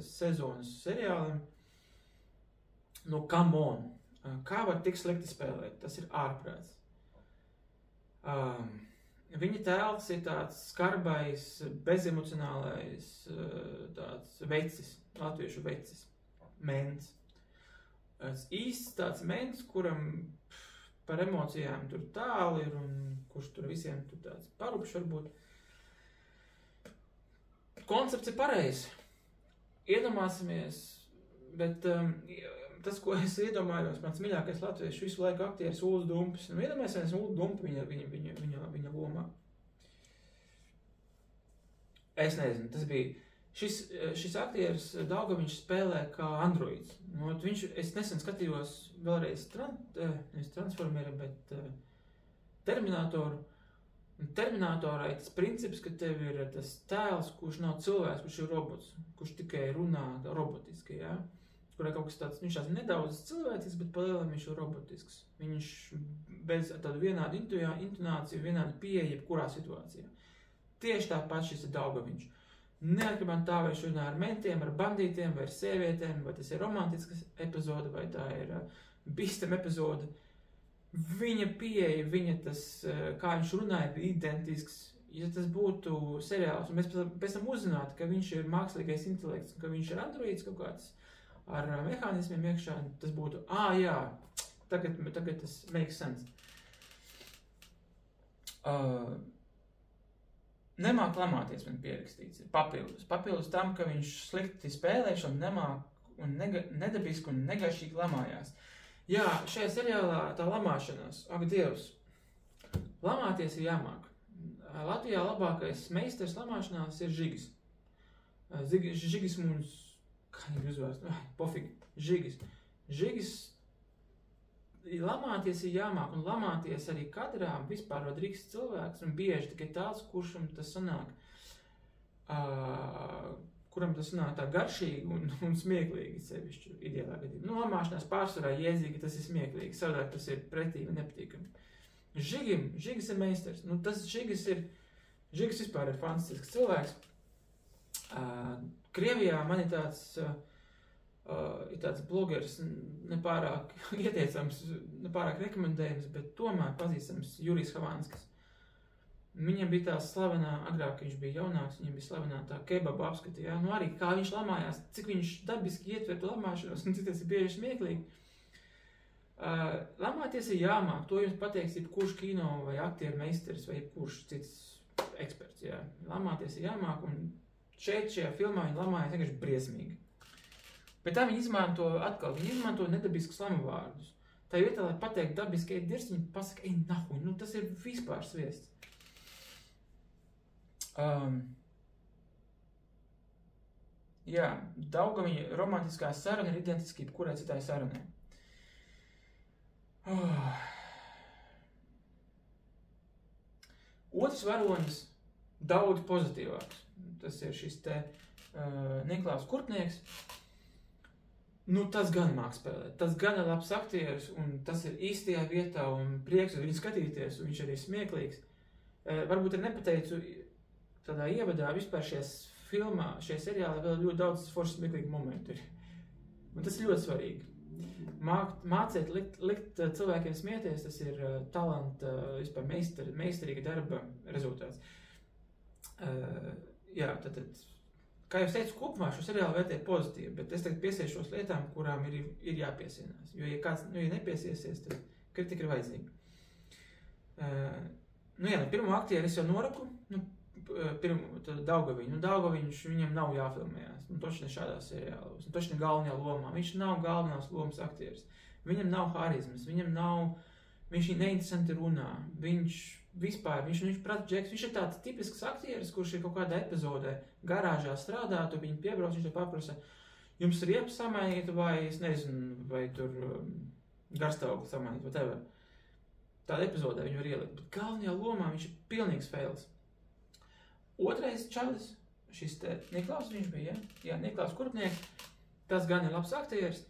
sezonas seriāliem. No come on! Kā var tik slikti spēlēt? Tas ir ārprāts. Viņa tēls ir tāds skarbais, bezemocionālais, tāds vecis, latviešu vecis, mens. Īsts tāds mens, kuram par emocijām tur tālu ir un kurš tur visiem tur tāds parupšs varbūt. Koncepts ir pareizs. Iedomāsimies, bet tas, ko es iedomājos, mans mīļākais latviešu visu laiku aktieris Uldis Dumpis. Iedomāsimies Uldu Dumpi viņa lomā. Es nezinu, tas bija. Šis aktieris Daugaviņš spēlē kā androids. Es nesen skatījos vēlreiz Transformeri, bet Terminatoru. Terminatorai tas princips, ka tev ir tas tēls, kurš nav cilvēks, kurš ir robots, kurš tikai runā robotiski, ja? Kurā kaut kas tāds, viņš tās nedaudz cilvēcisks, bet palielam viņš ir robotisks. Viņš bez tādu vienādu intonāciju, vienādu pieeja jebkurā situācijā. Tieši tāpat šis ir Daugaviņš. Neatkarībā no tā, vai viņš runā ar mentiem, ar bandītiem, vai ar sievietēm, vai tas ir romantisks epizode, vai tā ir bīstama epizode. Viņa pieeja, viņa tas, kā viņš runāja, bija identisks. Ja tas būtu seriāls, un mēs pēc tam uzzinātu, ka viņš ir mākslīgais intelekts, ka viņš ir androids kaut kāds ar mehānismiem iekšā, tas būtu, jā, tagad tas makes sense. Nemāk lamāties, man pierakstīts, ir papildus tam, ka viņš slikti spēlēšanu nemāk un nedabiski un negaišīgi lamājās. Jā, šajā seriālā tā lamāšanās, ak Dievs, lamāties ir jāmāk. Latvijā labākais meistars lamāšanās ir Žigis. Žigis mums, kā viņu uzvārst, pofīgi, Žigis, lamāties ir jāmāk, un lamāties arī kadrā vispār drīkst cilvēks, un bieži tikai tāds, kuram tas sanāk tā garšīgi un smieklīgi sevišķi ideālā gadījumā. Lamāšanās pārsvarā jēdzīgi, tas ir smieklīgi, savādāk tas ir pretīgi un nepatīkami. Žigis ir meistars. Žigis vispār ir fantastisks cilvēks. Krievijā man ir tāds blogeris, nepārāk ieteicams, nepārāk rekomendējams, bet tomēr pazīstams Jurijs Havanskis. Viņam bija tā slavenā, agrāk viņš bija jaunāks, viņam bija slavenā tā kebaba apskati, jā, arī kā viņš lamājās, cik viņš dabiski ietvertu lamāšanos, un cik tas ir bieži smieklīgi. Lamāties ir jāmāk, to jums pateiks jebkurš kino vai aktieru meisteris vai jebkurš cits eksperts, jā. Lamāties ir jāmāk, un šajā filmā viņi lamājas vienkārši briesmīgi. Bet tā viņi izmanto nedabiskus lamavārdus. Tā vietā, lai pateikt dabiski, dirs, viņi pasaka, nahuj, tas ir vispār sviests. Daugaviņa romantiskā saruna ir identiski jebkurai citai sarunai. Otrs varonis daudz pozitīvāks. Tas ir šis te Niklaus Kurtnieks. Tas gan māk spēlēt. Tas gan ir labs aktieris, un tas ir īstajā vietā, un prieks uz viņu skatīties, un viņš arī smieklīgs. Varbūt ir nepateicu tādā ievadā vispār šajā seriālā vēl ļoti daudz foršas smieklīgi momenti ir. Un tas ir ļoti svarīgi. Mācēt likt cilvēkiem smieties, tas ir talanta, vispār meistarīga darba rezultāts. Kā jau teicu, kopumā šo seriālu vērtē pozitīvi, bet es tagad piesiešos lietām, kurām ir jāpiesienās. Jo, ja nepiesiesies, tad kritika ir vajadzīga. Pirmo aktieru es jau noraku, Daugaviņu. Daugaviņš viņam nav jāfilmējās. Toši ne šādā seriālos. Toši ne galvenajā lomā. Viņš nav galvenās lomas aktieris. Viņam nav harizmas. Viņš neinteresanti runā. Viņš prata džeks. Viņš ir tāds tipisks aktieris, kurš ir kaut kādā epizodē garāžā strādātu, viņi piebrauc, viņš te paprasa, jums riepas samainīt vai, es nezinu, vai tur garstāvokli samainīt, whatever. Tāda epizodē viņu var ielikt, bet galvenajā lomā viņš ir pilnīgs fails. Otrais čalis, šis te Niklaus viņš bija, jā, Niklaus Kurpnieks, tas gan ir labs aktieris.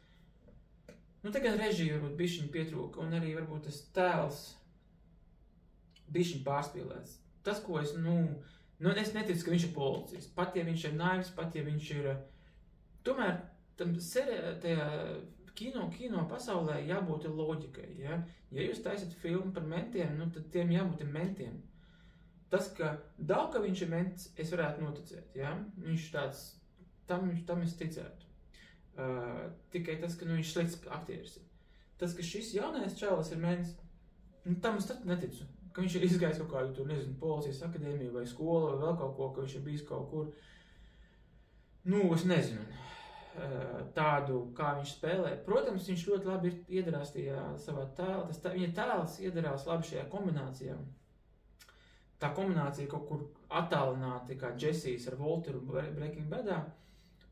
Nu, te gan režija varbūt bišķiņ pietrūka, un arī varbūt tas tēls bišķiņ pārspīlēts. Tas, ko es, es neticu, ka viņš ir policists. Pat, ja viņš ir naivs, pat, ja viņš ir... Tomēr, tajā kino pasaulē jābūt loģikai, ja? Ja jūs taisat filmu par mentiem, tad tiem jābūt mentiem. Tas, ka viņš ir ments, es varētu noticēt, ja? Viņš tāds, tam es ticētu. Tikai tas, ka viņš slikts aktieris ir. Tas, ka šis jaunais čalis ir mens, tam es tad neticu. Ka viņš ir izgājis kaut kādu, tur, nezinu, policijas akadēmiju vai skolu vai vēl kaut ko, ka viņš ir bijis kaut kur. Es nezinu, tādu, kā viņš spēlē. Protams, viņš ļoti labi iedarās tajā savā tēlā. Viņa tēls iedarās labi šajā kombinācijā. Tā kombinācija kaut kur attālināti, kā Jessijs ar Walteru Breaking Badā.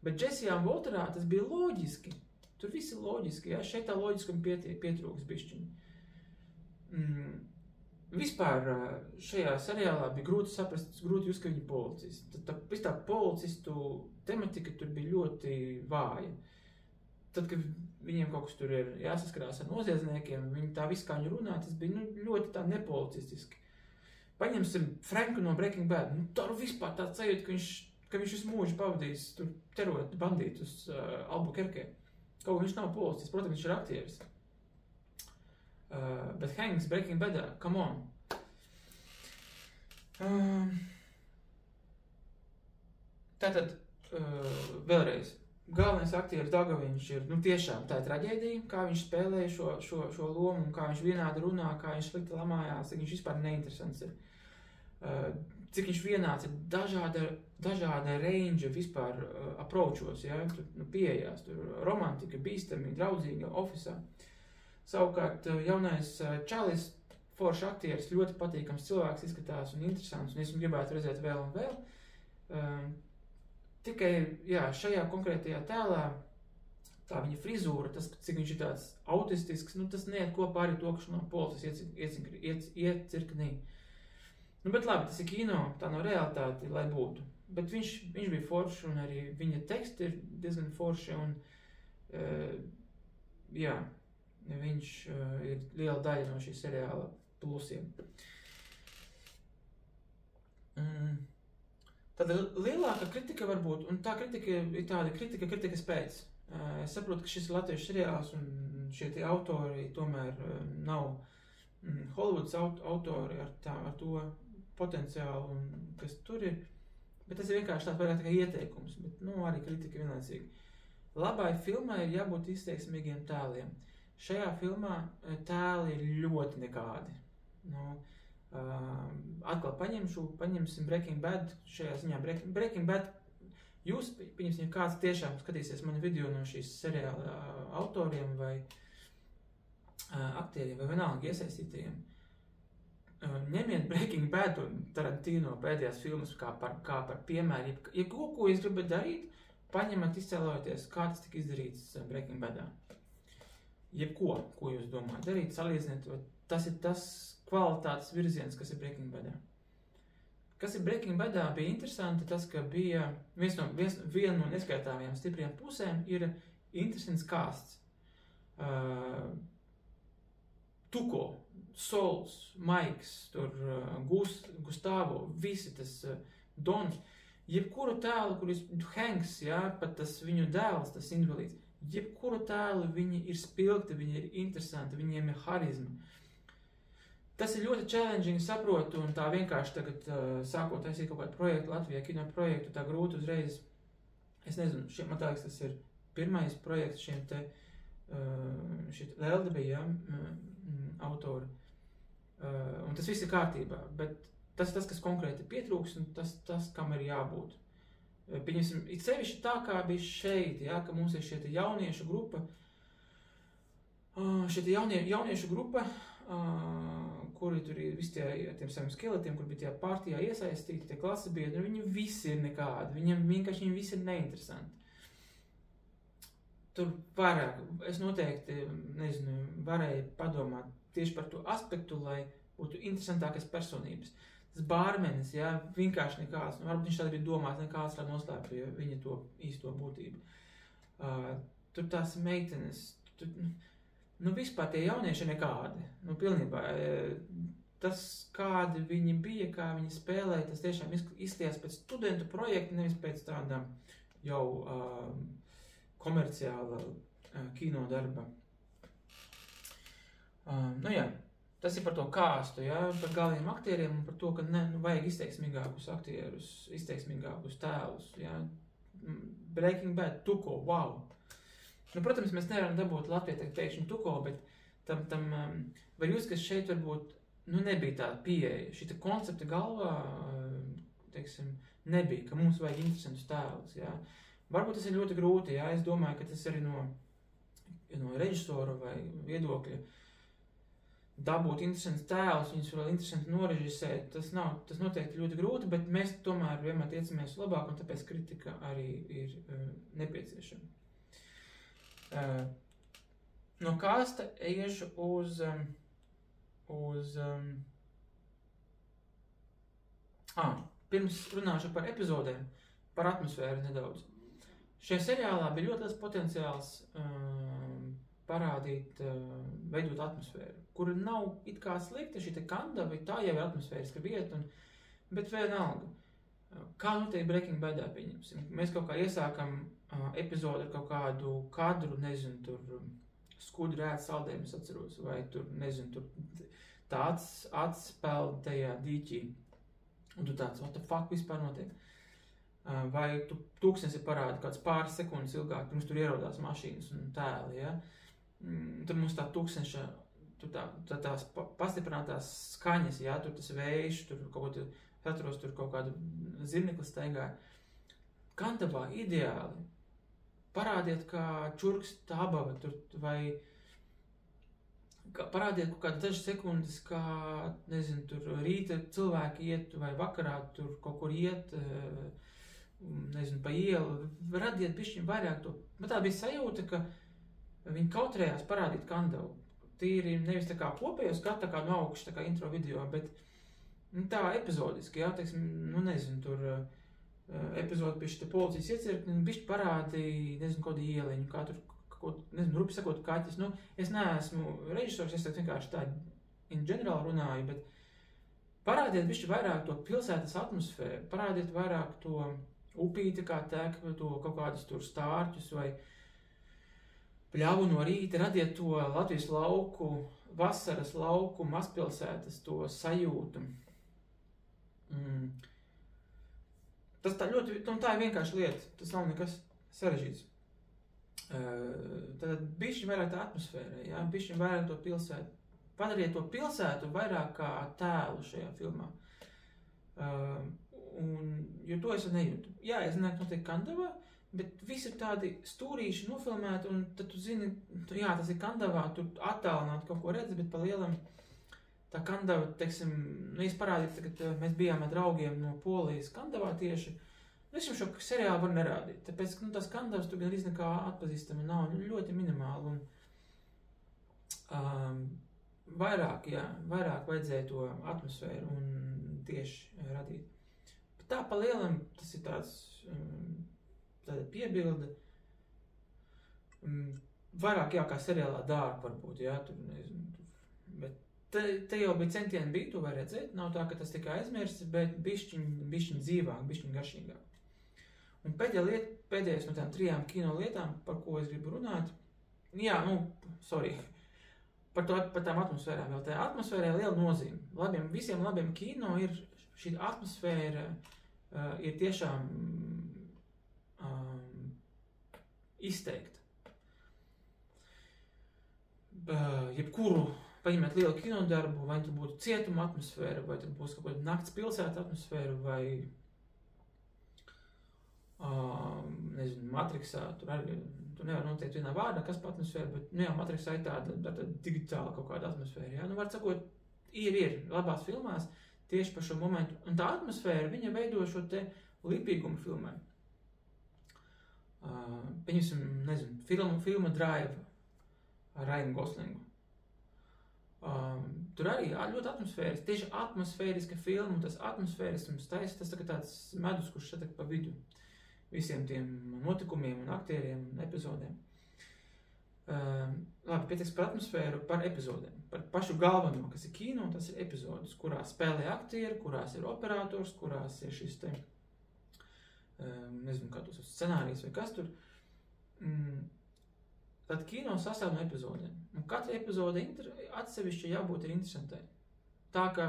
Bet Jessijā un Walterā tas bija loģiski. Tur viss ir loģiski, ja? Šeit tā loģiskuma pietrūks bišķiņi. Vispār šajā seriālā bija grūti saprast, grūti just, ka viņi ir policisti. Tā policistu tematika tur bija ļoti vāja. Tad, kad viņiem kaut kas tur ir jāsaskarās ar noziedzniekiem, viņi tā viss, kā viņi runā, tas bija ļoti tā nepolicistiski. Paņemsim Franku no Breaking Bad. Tā vispār tāds sajūta, ka viņš visu mūžu pavadījis tur terot bandītus Albuquerque. Kaut viņš nav policists, protams, viņš ir aktieris. Bet Hanks Breaking Badā, come on. Tātad, vēlreiz, galvenais aktieris Dagoviņš ir, tiešām tā ir traģēdija, kā viņš spēlēja šo lomu, kā viņš vienādi runā, kā viņš slikti lamājās, cik viņš vispār neinteresants ir. Cik viņš vienāds ir dažāda range vispār approachos, ja, tur pieejās, tur romantika, bīstami, draudzīga, ofisā. Savukārt jaunais čalis, foršs aktieris, ļoti patīkams cilvēks izskatās un interesants, un es gribētu redzēt vēl un vēl. Tikai, jā, šajā konkrētajā tēlā, tā viņa frizūra, tas, cik viņš ir tāds autistisks, tas neiet kopā arī to, ka no policis iecirknī. Bet labi, tas ir kino, tā nav realitāte, lai būtu. Bet viņš bija forši, un arī viņa teksti ir diezgan forši, un jā, viņš ir liela daļa no šī seriāla plusiem. Tāda lielāka kritika varbūt, un tā kritika ir tāda kritikas pēc. Es saprotu, ka šis ir latviešu seriāls, un šie tie autori tomēr nav Hollywoods autori ar to potenciālu, kas tur ir, bet tas ir vienkārši tāds vairāk tikai ieteikums, bet, arī kritika vienlaicīgi. Labai filmai ir jābūt izteiksmīgiem tēliem. Šajā filmā tēli ir ļoti nekādi. Atkal paņemsim Breaking Bad, šajā ziņā Breaking Bad, jūs, pieņemsim, ja kāds tiešām skatīsies manu video no šīs seriāla autoriem vai aktieriem vai vienalga iesaistītajiem, ņemiet Breaking Bad un Tarantino pēdējās filmas kā par piemēru. Ja ko jūs gribat darīt, paņemat izcēlojoties, kā tas tika izdarīts Breaking Badā. Jebko, ko jūs domājat darīt, salīdziniet, tas ir tas kvalitātes virziens, kas ir Breaking Badā. Kas ir Breaking Badā bija interesanti, tas, ka bija viena no neskaitāmajām stipriem pusēm ir interesants kāsts. Tuko, Sols, Maiks, tur Gustavo, visi tas Dons, jebkuru tēlu, kur Hanks, pat tas viņu dēls, tas invalīds, jebkuru tēlu viņi ir spilgti, viņi ir interesanti, viņiem ir harizma. Tas ir ļoti challenging, saprotu, un tā vienkārši tagad sākot taisīt kaut kādu projektu Latvijā, kino projektu, tā grūti uzreiz, es nezinu, man tā liekas, tas ir pirmais projekts šiem te, Lelde bija, autori. Un tas viss ir kārtībā, bet tas, kas konkrēti pietrūks, un tas kam ir jābūt. Pieņemsim, it sevišķi tā, kā bija šeit, ka mums ir šie jauniešu grupa, jauniešu grupa, kuri tur ir visi tiem saviem skeletiem, kur bija tie partijā iesaistīti, tie klasi biedri, viņi visi ir nekādi, viņi visi ir neinteresanti. Tur vairāk, es noteikti, nezinu, varēju padomāt tieši par to aspektu, lai būtu interesantākas personības. Tas bārmenis, jā, vienkārši nekāds, varbūt viņš tādi bija domāts, nekāds tā noslēpja viņa to īsto būtību. Tur tās meitenes, vispār tie jaunieši nekādi, pilnībā. Tas, kādi viņi bija, kā viņi spēlēja, tas tiešām izskatījās pēc studentu projekta, nevis pēc tādām jau komerciāla kino darba. Tas ir par to kāstu, par galveniem aktieriem un par to, ka vajag izteiksmīgākus aktierus, izteiksmīgākus tēlus. Breaking Bad, Tuko, wow! Protams, mēs nevaram dabūt Latvijai pēkšņi Tuko, bet tam var jūs, kas šeit varbūt nebija tāda pieeja. Šita koncepta galvā, teiksim, nebija, ka mums vajag interesantus tēlus. Varbūt tas ir ļoti grūti, es domāju, ka tas arī no režisora vai viedokļa dabūt interesants tēlus, viņus vēl interesanti norežisēt, tas noteikti ļoti grūti, bet mēs tomēr vienmēr tiecamies labāk, un tāpēc kritika arī ir nepieciešama. No kāsta iešu pirms runāšu par epizodēm, par atmosfēru nedaudz. Šajā seriālā bija ļoti liels potenciāls parādīt, veidot atmosfēru, kura nav it kā slikta, šī kandava, tā jau ir atmosfēriska vieta, bet vienalga. Kā notiek Breaking Badā, pieņemsim? Mēs kaut kā iesākam epizodu ar kaut kādu kadru, nezinu, tur skudru ēd saldējumu, es atceros, vai tur, nezinu, tur tāds atspēlda tajā dīķī, un tu tāds, what the fuck vispār notiek? Vai tu tūkstnes ir parāda kāds pāris sekundes ilgāk, pirms tur ierodās mašīnas un tēli, Tad mums tā tūkstneša, tās pastiprinātās skaņas, tur tas vējš, tur kaut kādu zirnekli staigā. Kandavā ideāli. Parādiet, kā čurkst abava, vai parādiet kaut kādu dažas sekundes, kā, nezinu, tur rīta cilvēki iet, vai vakarā tur kaut kur iet, nezinu, pa ielu. Radiet bišķiņ vairāk to. Man tā bija sajūta, ka viņi kautrējās parādīt kandavu. Tīri nevis tā kā kopējo skatu, tā kā no augšas, tā kā intro video, bet tā epizodiski, teiksim, nezinu, tur epizodi bišķi te policijas iecirkni, bišķi parādīja, nezinu, kādu ieliņu, kā tur, nezinu, rupi sakot, kaķis. Es neesmu režisors, es vienkārši tā in general runāju, bet parādiet bišķi vairāk to pilsētas atmosfēru, parādiet vairāk to upīti, kā tek, to kaut kādus tur stārķus vai pļavu no rīta, radiet to Latvijas lauku, vasaras lauku, mazpilsētas, to sajūtu. Tas tā ļoti, tā ir vienkārši lieta, tas nav nekas sarežģīts. Tad bišķi vairāk tā atmosfēra, bišķi vairāk to pilsētu. Padariet to pilsētu vairāk kā tēlu šajā filmā. Jo to es nejūtu. Es zinu, ka notiek Kandavā, bet visi ir tādi stūrīši nofilmēti, un tad tu zini, tas ir Kandavā, tur attālināt kaut ko redzi, bet pa lielam tā Kandava, teiksim, es parādīju, kad mēs bijām ar draugiem no Polijas Kandavā tieši, es jau šo seriālu varu nerādīt, tāpēc, ka tās Kandavas tur gan nekā atpazīstama nav, ļoti minimāli, un vairāk vajadzēja to atmosfēru un tieši radīt. Bet tā pa lielam tas ir tāds tāda piebilde, vairāk kā seriālā Dark varbūt, tur nezinu, bet te jau bija centieni bija, to var redzēt, nav tā, ka tas tikai aizmirsts, bet bišķiņ dzīvāk, bišķiņ garšīgāk. Un pēdējais no tām 3 kino lietām, par ko es gribu runāt, par tām atmosfērām vēl. Tā atmosfērā ir liela nozīme. Visiem labiem kino ir šī atmosfēra, ir tiešām izteikta. Jebkuru paņemiet lielu kinodarbu, vai tur būtu cietuma atmosfēra, vai tur būs kaut kāda nakts pilsēta atmosfēra, vai nezinu, Matrixā, tur nevar noteikt vienā vārdā, kas pa atmosfēra, bet Matrixā ir tāda digitāla kaut kāda atmosfēra. Var sakot, ir labās filmās tieši par šo momentu, un tā atmosfēra, viņa veido šo te lipīgumu filmai. Pieņemsim, nezinu, filma Drive ar Ryan Goslingu. Tur arī ļoti atmosfēriski, tieši atmosfēriska filma, tas atmosfērisms taisa, tas tāds medus, kurš satak pa vidu visiem tiem notikumiem un aktieriem un epizodēm. Labi, pietiks par atmosfēru, par epizodēm, par pašu galveno, kas ir kino, tas ir epizodes, kurās spēlē aktieri, kurās ir operators, kurās ir šis te, nezinu, kā tos scenārijs vai kas tur. Tad kino sastāv no epizodēm, un katra epizode atsevišķi jābūt ir interesantai. Tā ka,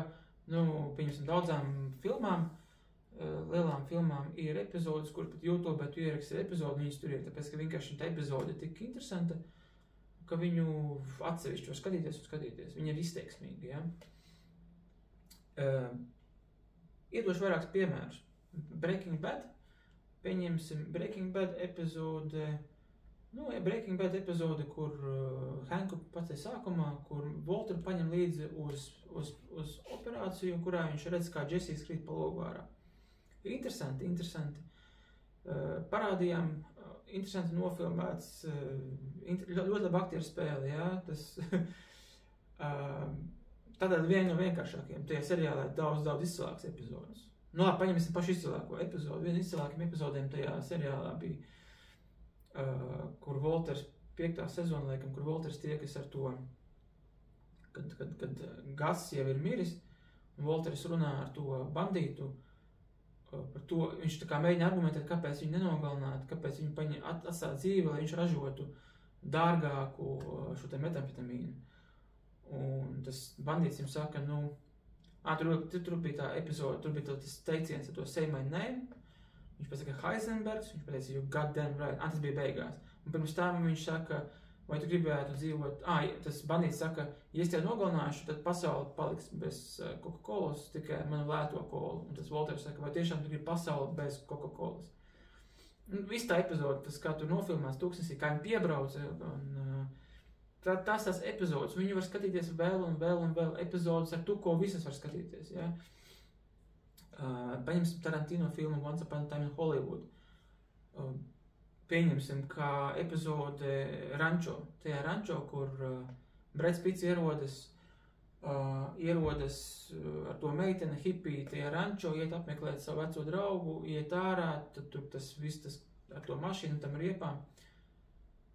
pieņemsim, daudzām filmām, lielām filmām ir epizodes, kur pat YouTube tu ieraksti epizodu, viņas tur ir, tāpēc, ka vienkārši tā epizode ir tik interesanta, ka viņu atsevišķi var skatīties un skatīties. Viņi ir izteiksmīgi, ja? Iedošu vairākus piemērus. Breaking Bad, pieņemsim Breaking Bad epizode, Breaking Bad epizode, kur Hanku pats sākumā, kur Walter paņem līdzi uz operāciju, kurā viņš redz, kā Jesse skrīt pa logu ārā. Interesanti. Parādījām, interesanti nofilmēts, ļoti labi aktieru spēle, jā, tas tādēļ viena no vienkāršākiem, tajā seriālā ir daudz izcilāks epizodes. Labi, paņemsim pašu izcilāko epizodu. Viena izcilākiem epizodēm tajā seriālā bija, kur Walters, 5. sezona, laikam, kur Walters tiekas ar to, kad Gus jau ir miris, un Walters runā ar to bandītu, par to, viņš tā kā mēģina argumentēt, kāpēc viņu nenogalināt, kāpēc viņu atstāt dzīvi, lai viņš ražotu dārgāku šo te metamfetamīnu. Un tas bandīts viņam saka, tur bija tā epizode, tur bija tas teiciens ar to say my name, viņš pasaka Heisenbergs, viņš pateica, you goddamn right, tas bija beigās. Un pirms tam viņš saka, vai tu gribētu dzīvot, tas bandīts saka, ja es tev nogalināšu, tad pasauli paliks bez Coca-Colas, tikai manu lēto kolu. Un tas Walters saka, vai tiešām tu gribi pasauli bez Coca-Colas. Viss tā epizode, tas kā tur nofilmās tūkstnesī, kā viņi piebrauca, un tās epizodes, viņi var skatīties vēl epizodes ar to, ko visas var skatīties, ja. Paņemsim Tarantino filmu Once Upon a Time in Hollywood. Pieņemsim, kā epizode Rančo. Tajā Rančo, kur Breds Pitts ierodas ar to meiteni, hipiju, tajā Rančo, iet apmeklēt savu veco draugu, iet ārā, tad tur tas viss ar to mašīnu, tam riepām.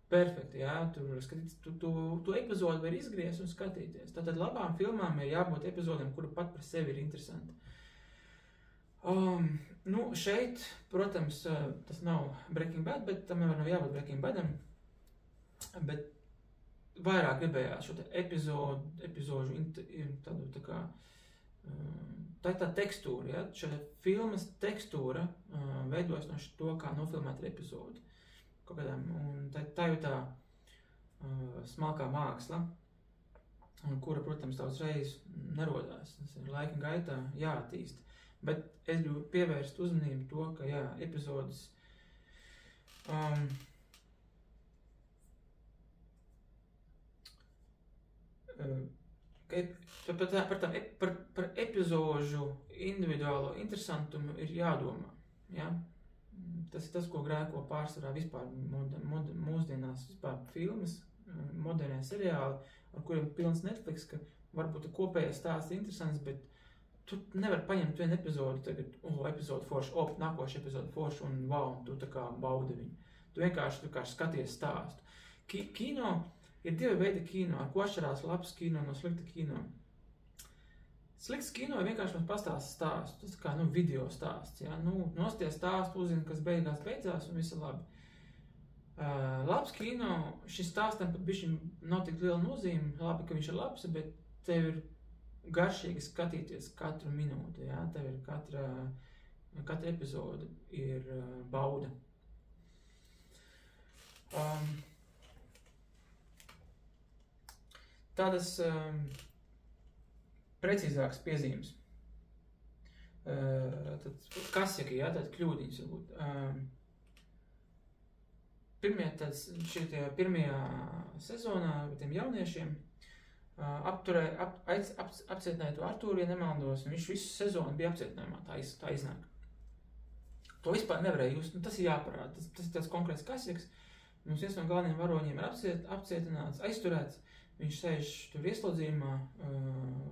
Perfekti, jā, tur skatīties, tu epizodu var izgriezt un skatīties. Tātad labām filmām ir jābūt epizodēm, kura pat par sevi ir interesanti. Šeit, protams, tas nav Breaking Bad, bet tam jau nav jābūt Breaking Badam, bet vairāk gribējās šo te epizožu tādu tā kā, tā ir tā tekstūra, ja, šā filmas tekstūra veidojas no to, kā nofilmēt epizodi, un tā jau tā smalkā māksla, kura, protams, daudz reiz nerodās, tas ir laika gaitā jāattīst. Bet es gribu pievērst uzmanību to, ka, jā, epizodes par epizožu individuālo interesantumu ir jādomā, ja? Tas ir tas, ko grēko pārsvarā vispār mūsdienās vispār filmas, modernie seriāli, ar kuriem pilns Netflix, ka varbūt kopējais stāsts interesants, bet tu nevar paņemt vienu epizodu, tagad, epizodu foršu, nākošu epizodu foršu, un tu tā kā baudi viņu. Tu vienkārši skaties stāstu. Kino ir divi veidi kino, ar ko atšķirās labs kino no slikta kino. Slikts kino ir vienkārši mums pastāsta stāstu, tas kā, video stāsts, ja, nosties stāstu, uzzina, kas beidzās, un visi labi. Labs kino, šis stāstam pat bišķi nav tik liela nozīme, labi, ka viņš ir labs, bet tev ir garšīgi skatīties katru minūti, jā, tev ir katra epizode ir bauda. Tādas precīzākas piezīmes. Tad kasjaki, jā, tad kļūdiņas varbūt. Pirmajā sezonā tiem jauniešiem apcietināja to Artūru, ja nemaldos, un viņš visu sezonu bija apcietinājumā, tā iznāk. To vispār nevarēja just, tas ir jāparāda, tas ir tāds konkrēts kasjaks, mums viens no galvenajiem varoņiem ir apcietināts, aizturēts, viņš sēž tur ieslodzījumā,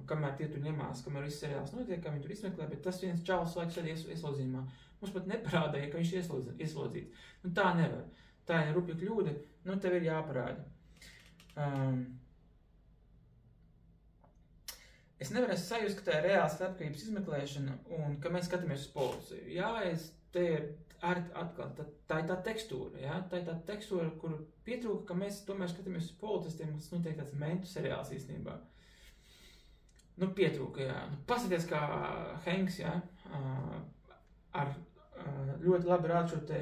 kamēr tie tur ņemās, kamēr viss seriāls notiek, kā viņi tur izmeklē, bet tas viens čalis laiks sēž ieslodzījumā. Mums pat neparādīja, ka viņš ir ieslodzīts. Nu tā nevar. Tā ir rupja kļūda, nu tev ir jāparāda. Es nevarēju sajust, ka tā ir reāls slepkavības izmeklēšana un ka mēs skatāmies uz policiju. Jā, te ir atkal, tā ir tā tekstūra, jā? Tā ir tā tekstūra, kur pietrūka, ka mēs tomēr skatāmies uz policistiem, kas notiek tāds mentu seriāls īstenībā. Nu, pietrūka, jā. Nu, pasaties, kā Hanks, jā, ar ļoti labi rāda šo te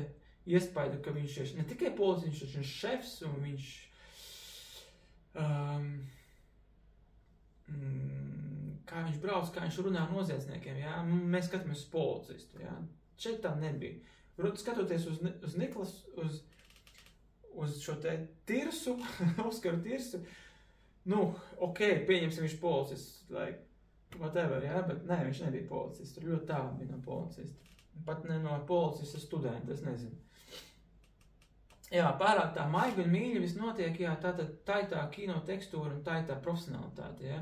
iespaidu, ka viņš ir ne tikai policists, viņš ir šefs un viņš kā viņš brauc, kā viņš runā noziedzniekiem, jā. Mēs skatāmies uz policistu, jā. Šeit tā nebija. Skatoties uz Niklas, uz šo te Tirsu, Oskaru Tirsu, nu, ok, pieņemsim viņš policists, like, whatever, jā, bet nē, viņš nebija policists, tur ļoti tālu bija no policista. Pat ne no policista studenta, es nezinu. Jā, pārāk tā maiga un mīļa viss notiek, jā, tā ir tā kino tekstūra un tā ir tā profesionalitāte, jā,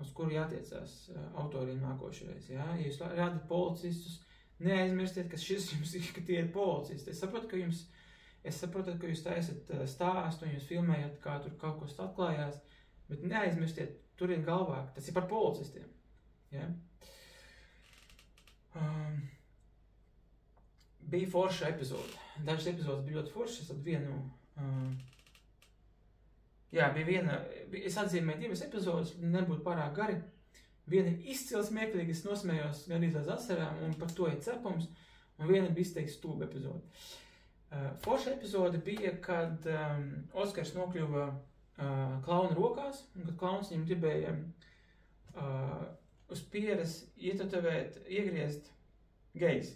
uz kuru jātiecās autoriem nākošreiz, jā. Ja jūs rādat policistus, neaizmirstiet, ka šis jums ir, ka tie ir policisti. Es saprotu, ka jūs taisat stāstu un jūs filmējat, kā tur kaut kas atklājās, bet neaizmirstiet, turiet galvā, tas ir par policistiem. Ja? Bija forša epizode. Dažas epizodes bija ļoti foršas, tad vienu... bija viena... Es atzīmēju 2 epizodes, nebūtu pārāk gari. Viena izcils smieklīgi, es nosmējos gan aiz asarām, un par to ir cepums, un viena bija izteikti stulba epizode. Forša epizode bija, kad Oskars nokļuva klauna rokās, un kad klauns viņam gribēja uz pieres iegriezt gejs.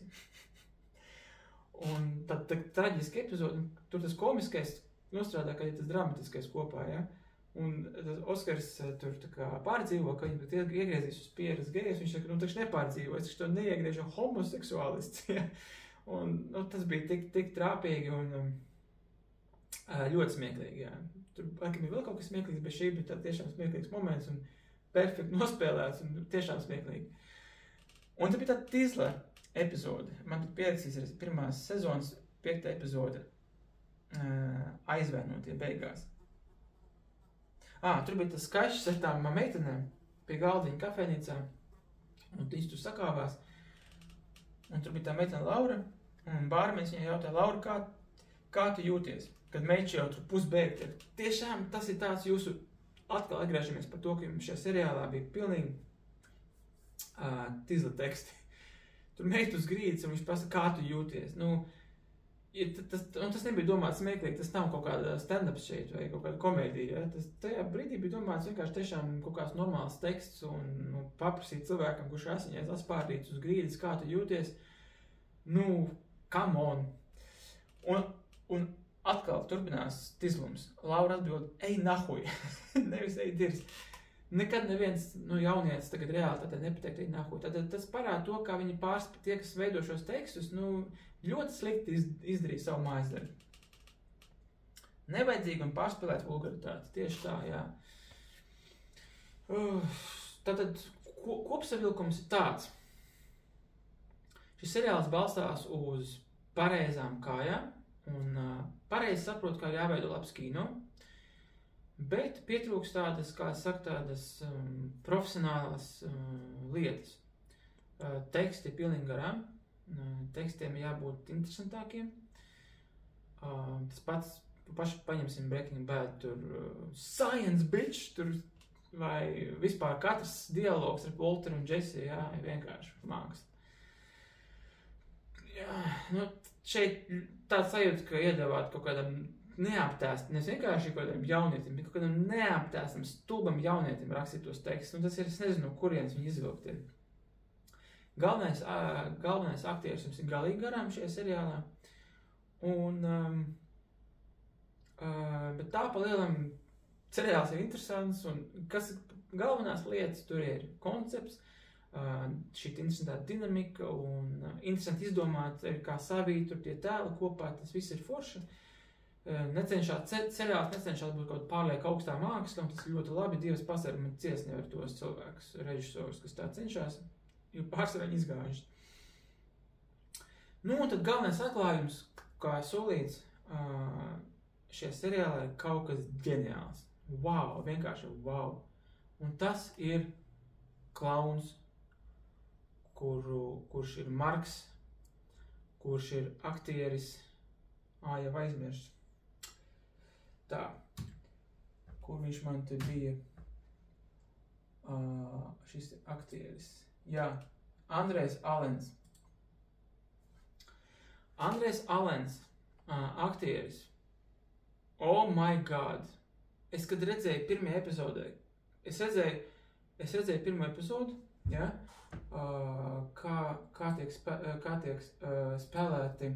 Un tad traģiski epizode, tur tas komiskais nostrādā, ka ir tas dramatiskais kopā, ja? Un Oskars tur tā kā pārdzīvo, ka viņi iegriezīs uz pieres gejus, viņš saka, nu taču nepārdzīvo, es taču to neiegriežu homoseksuālists, ja? Un nu, tas bija tik trāpīgi un ļoti smieklīgi, jā. Tur laikam bija vēl kaut kas smieklīgs, bet šī bija tā tiešām smieklīgs moments un perfekti nospēlēts un tiešām smieklīgi. Un tad bija tā Tizla epizode, man pat pierakstīts arī pirmās sezonas 5. epizode aizvēnotie beigās. Tur bija tas skaišs ar tām meitenēm pie galdiņa kafejnīcā, un viņš tur sakāvās, un tur bija tā meitene Laura, un bārmenis viņai jautāja, Laura, kā tu jūties, kad meiči jau tur pusbeigti? Tiešām tas ir tāds jūsu, atkal atgriežamies par to, ka jums šajā seriālā bija pilnīgi Tizla teksti. Tur meitu uz grīdas, un viņš prasa, kā tu jūties? Nu, tas nebija domāts smieklīgi, tas nav kaut kāda stand-up šeit vai kaut kāda komēdija. Ja? Tas tajā brīdī bija domāts vienkārši tiešām kaut kāds normāls teksts un paprasīt cilvēkam, kurš asiņais atspārdīts uz grīdas, kā tu jūties. Nu, come on. Un atkal turpinās Tizlums. Laura atbild, ej nahuj, nevis ej dirs. Nekad neviens jaunietis tagad reāli nepateikt, ej nahuj. Tad tas parāda to, kā viņi tie, kas veido šos tekstus, ļoti slikti izdarīja savu mājasdarbu. Nevajadzīgi un pārspēlēt vulgaritāti. Tieši tā, jā. Tātad kopsavilkums ir tāds. Šis seriāls balstās uz pareizām kājām un pareizi saprot, kā jāveido labs kino, bet pietrūks tādas, kā es saku, tādas profesionālas lietas. Teksti ir pilnīgi garām. Tekstiem jābūt interesantākiem. Tas paši paņemsim Breaking Bad, tur science bitch, tur vai vispār katrs dialogs ar Walteru un Jesse, jā, ir vienkārši māksla. Jā, šeit tāds sajūta, ka iedavāt kaut kādam neaptēstam, nevis vienkārši kaut kādam jaunietim, bet kaut kādam neaptēstam, stulbam jaunietim rakstīt tos tekstus, un tas ir, es nezinu, kurienes viņi izvilkt ir. Galvenais aktieris jums ir galīgi garām šajā seriālā, bet tā pa lielam seriāls ir interesants, un kas galvenās lietas tur ir koncepts, šī interesantā dinamika un interesanti izdomāt, kā savīt tur tie tēli kopā, tas viss ir forši. seriāls necenšas būt kaut pārlieku augstā māksla, un tas ļoti labi, Dievs pasarg man ciest nevar tos cilvēkus, režisorus, kas tā cenšas, jo pārsvarā viņi izgājuši. Nu, un tad galvenais atklājums, kā solīts, šajā seriālā ir kaut kas ģeniāls. Wow, vienkārši wow. Un tas ir klauns, kurš ir Marks, kurš ir aktieris, jau aizmirst. Tā, kur viņš man te bija, šis aktieris. Jā, Andrejs Alens. Andrejs Alens, aktieris. Oh my God! Es, kad redzēju pirmajā epizodē, es redzēju pirmo epizodu, ja, kā tiek spēlēti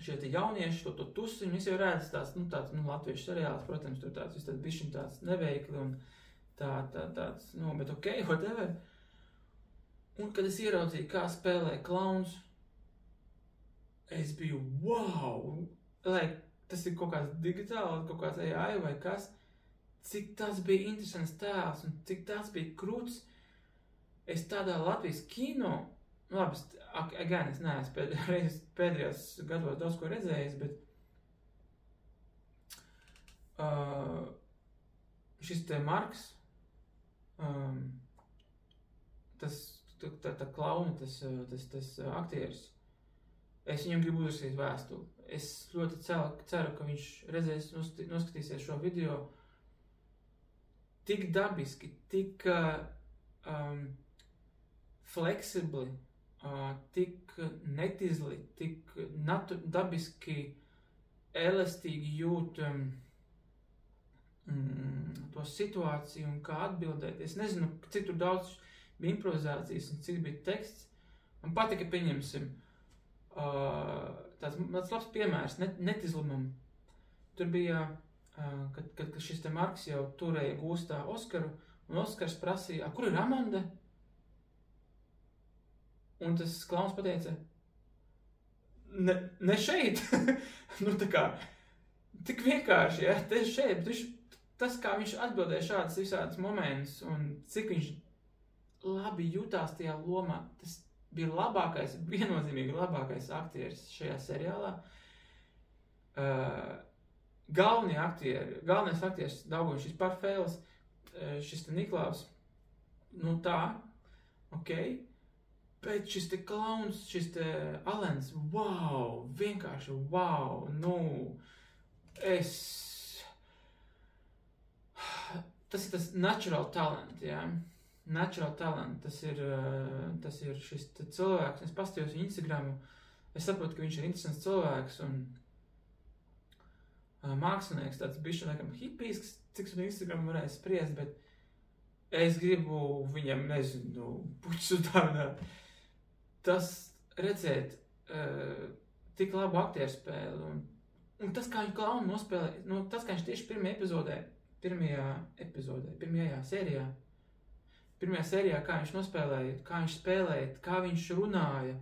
šie te jaunieši, to tusiņu, es jau redzu tāds, latviešu seriāls, protams, tur tāds, viss bišķiņ tāds neveikli un tāds, bet ok, whatever. Un, kad es ieraudzīju, kā spēlē klauns, es biju, wow, tas ir kaut kāds digitāli, kaut kāds AI vai kas, cik tas bija interesants tēls un cik tas bija krūts. Es tādā Latvijas kino, labi, es neesmu pēdējos gados daudz ko redzējis, bet šis te Marks, tā klauna, tas aktieris, es viņam gribu uzrakstīt vēstuli. Es ļoti ceru, ka viņš redzēs, noskatīsies šo video tik dabiski, tik fleksibli, tik netizli, tik dabiski, elastīgi jūt to situāciju un kā atbildēt. Es nezinu, cik tur daudz bija improvizācijas un cik bija teksts. Man patika, pieņemsim, tāds labs piemērs netizlumam. Tur bija, kad šis te Marks jau turēja gūstā Oskaru, un Oskars prasīja, kur ir Amanda? Un tas klauns pateica, ne šeit. Tā kā, tik vienkārši, ja, te šeit, bet tas, kā viņš atbildēja šādas visādas momentus, un cik viņš labi jutās tajā lomā, tas bija labākais, viennozīmīgi labākais aktieris šajā seriālā. Galvenais aktieris Daugoņš, šis Parfēlis, šis te Niklaus, tā, ok, bet šis te klauns, šis te Alens, wow, vienkārši wow, tas ir tas natural talent, jā. Natural talent, tas ir šis cilvēks, es paskatījos viņu Instagramu, es saprotu, ka viņš ir interesants cilvēks un mākslinieks, tāds bišķi, laikam, hipijs, cik uz Instagramu varēja spriest, bet es gribu viņam, nezinu, puķus uzdāvināt. Tas redzēt tik labu aktieru spēli un tas, kā viņš klaunu nospēlē, tas, kā viņš tieši pirmajā sērijā, kā viņš nospēlēja, kā viņš spēlēja, kā viņš runāja,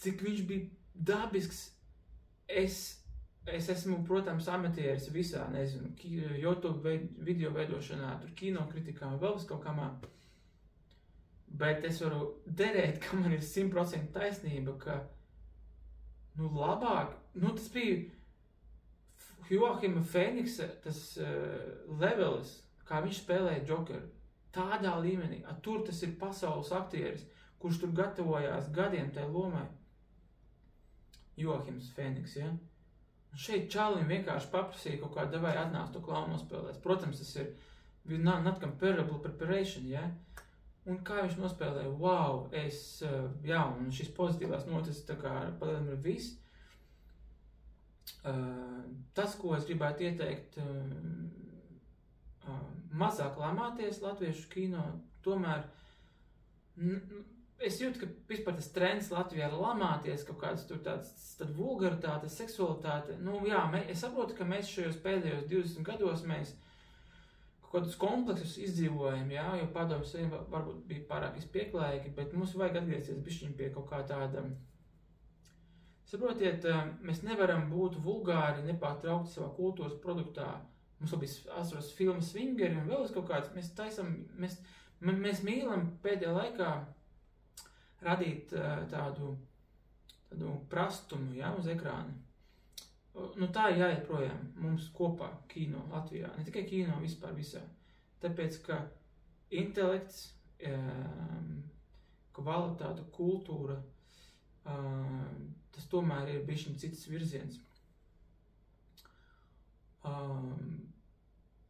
cik viņš bija dabisks. Es esmu, protams, amatieris visā, nezinu, YouTube video veidošanā, tur kino kritikā, vēl vis kaut kamā, bet es varu derēt, ka man ir 100% taisnība, ka, labāk, tas bija Joachima Phoenixa, tas levelis, kā viņš spēlēja Jokeru. Tādā līmenī, tur tas ir pasaules aktieris, kurš tur gatavojās gadiem tai lomai. Joachims Phoenix, ja? Un šeit čalim vienkārši paprasīja kaut kā devai atnākt to klaunu nospēlēs. Protams, tas ir not comparable preparation, ja? Un kā viņš nospēlēja, wow, un šis pozitīvās notis tā kā palielam ir viss. Tas, ko es gribētu ieteikt, mazāk lamāties latviešu kino, tomēr es jūtu, ka vispār tas trends Latvijā ir lamāties, kaut kāds tur tāds vulgaritāte, seksualitāte. Es saprotu, ka mēs šajos pēdējos 20 gados mēs kaut kādus kompleksus izdzīvojam, jā, jo padomju Savienība varbūt bija pārāk izpieklājīgi, bet mums vajag atgriezties bišķiņ pie kaut kā tāda Saprotiet, mēs nevaram būt vulgāri, nepārtraukti savā kultūras produktā. Mums vēl bija atceros filmu Swingeri un vēl kaut kāds. Mēs mīlam pēdējā laikā radīt tādu prastumu, ja, uz ekrāna. Nu tā ir jāiet projām mums kopā kino Latvijā. Ne tikai kino, vispār visā. Tāpēc, ka intelekts, kvalitāte, kultūra, tas tomēr ir bišķiņ cits virziens.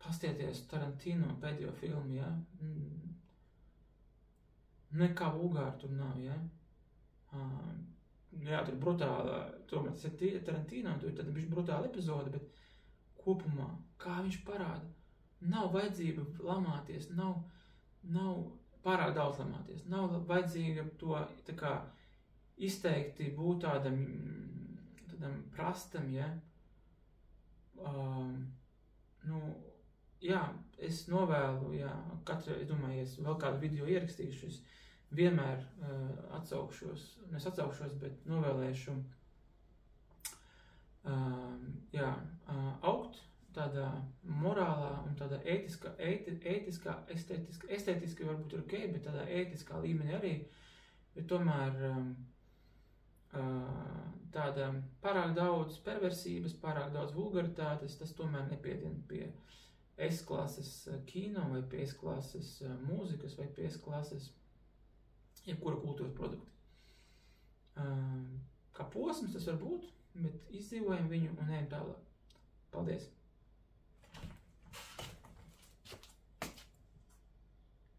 Pastieties Tarantino pēdējo filmu, ja? Nekā vulgāri tur nav, ja? Jā, tur brutāla, tomēr tas ir Tarantino, tur ir tāda bišķi brutāla epizode, bet kopumā, kā viņš parāda, nav vajadzība lamāties, nav pārāk daudz lamāties, nav vajadzīga to, tā kā, izteikti būt tādam prastam, ja? Jā, es novēlu, jā, es domāju, es vēl kādu video ierakstīšu, es vienmēr atsaukšos, bet novēlēšu augt tādā morālā un tādā estētiski varbūt ir ok, bet tādā ētiskā līmenī arī, bet tomēr tāda pārāk daudz perversības, pārāk daudz vulgaritātes, tas tomēr nepiedien pie S-klases kino vai pie S-klases mūzikas vai pie S-klases jebkura kultūras produkti. Kā posms tas var būt, bet izdzīvojam viņu un ejam tālāk. Paldies!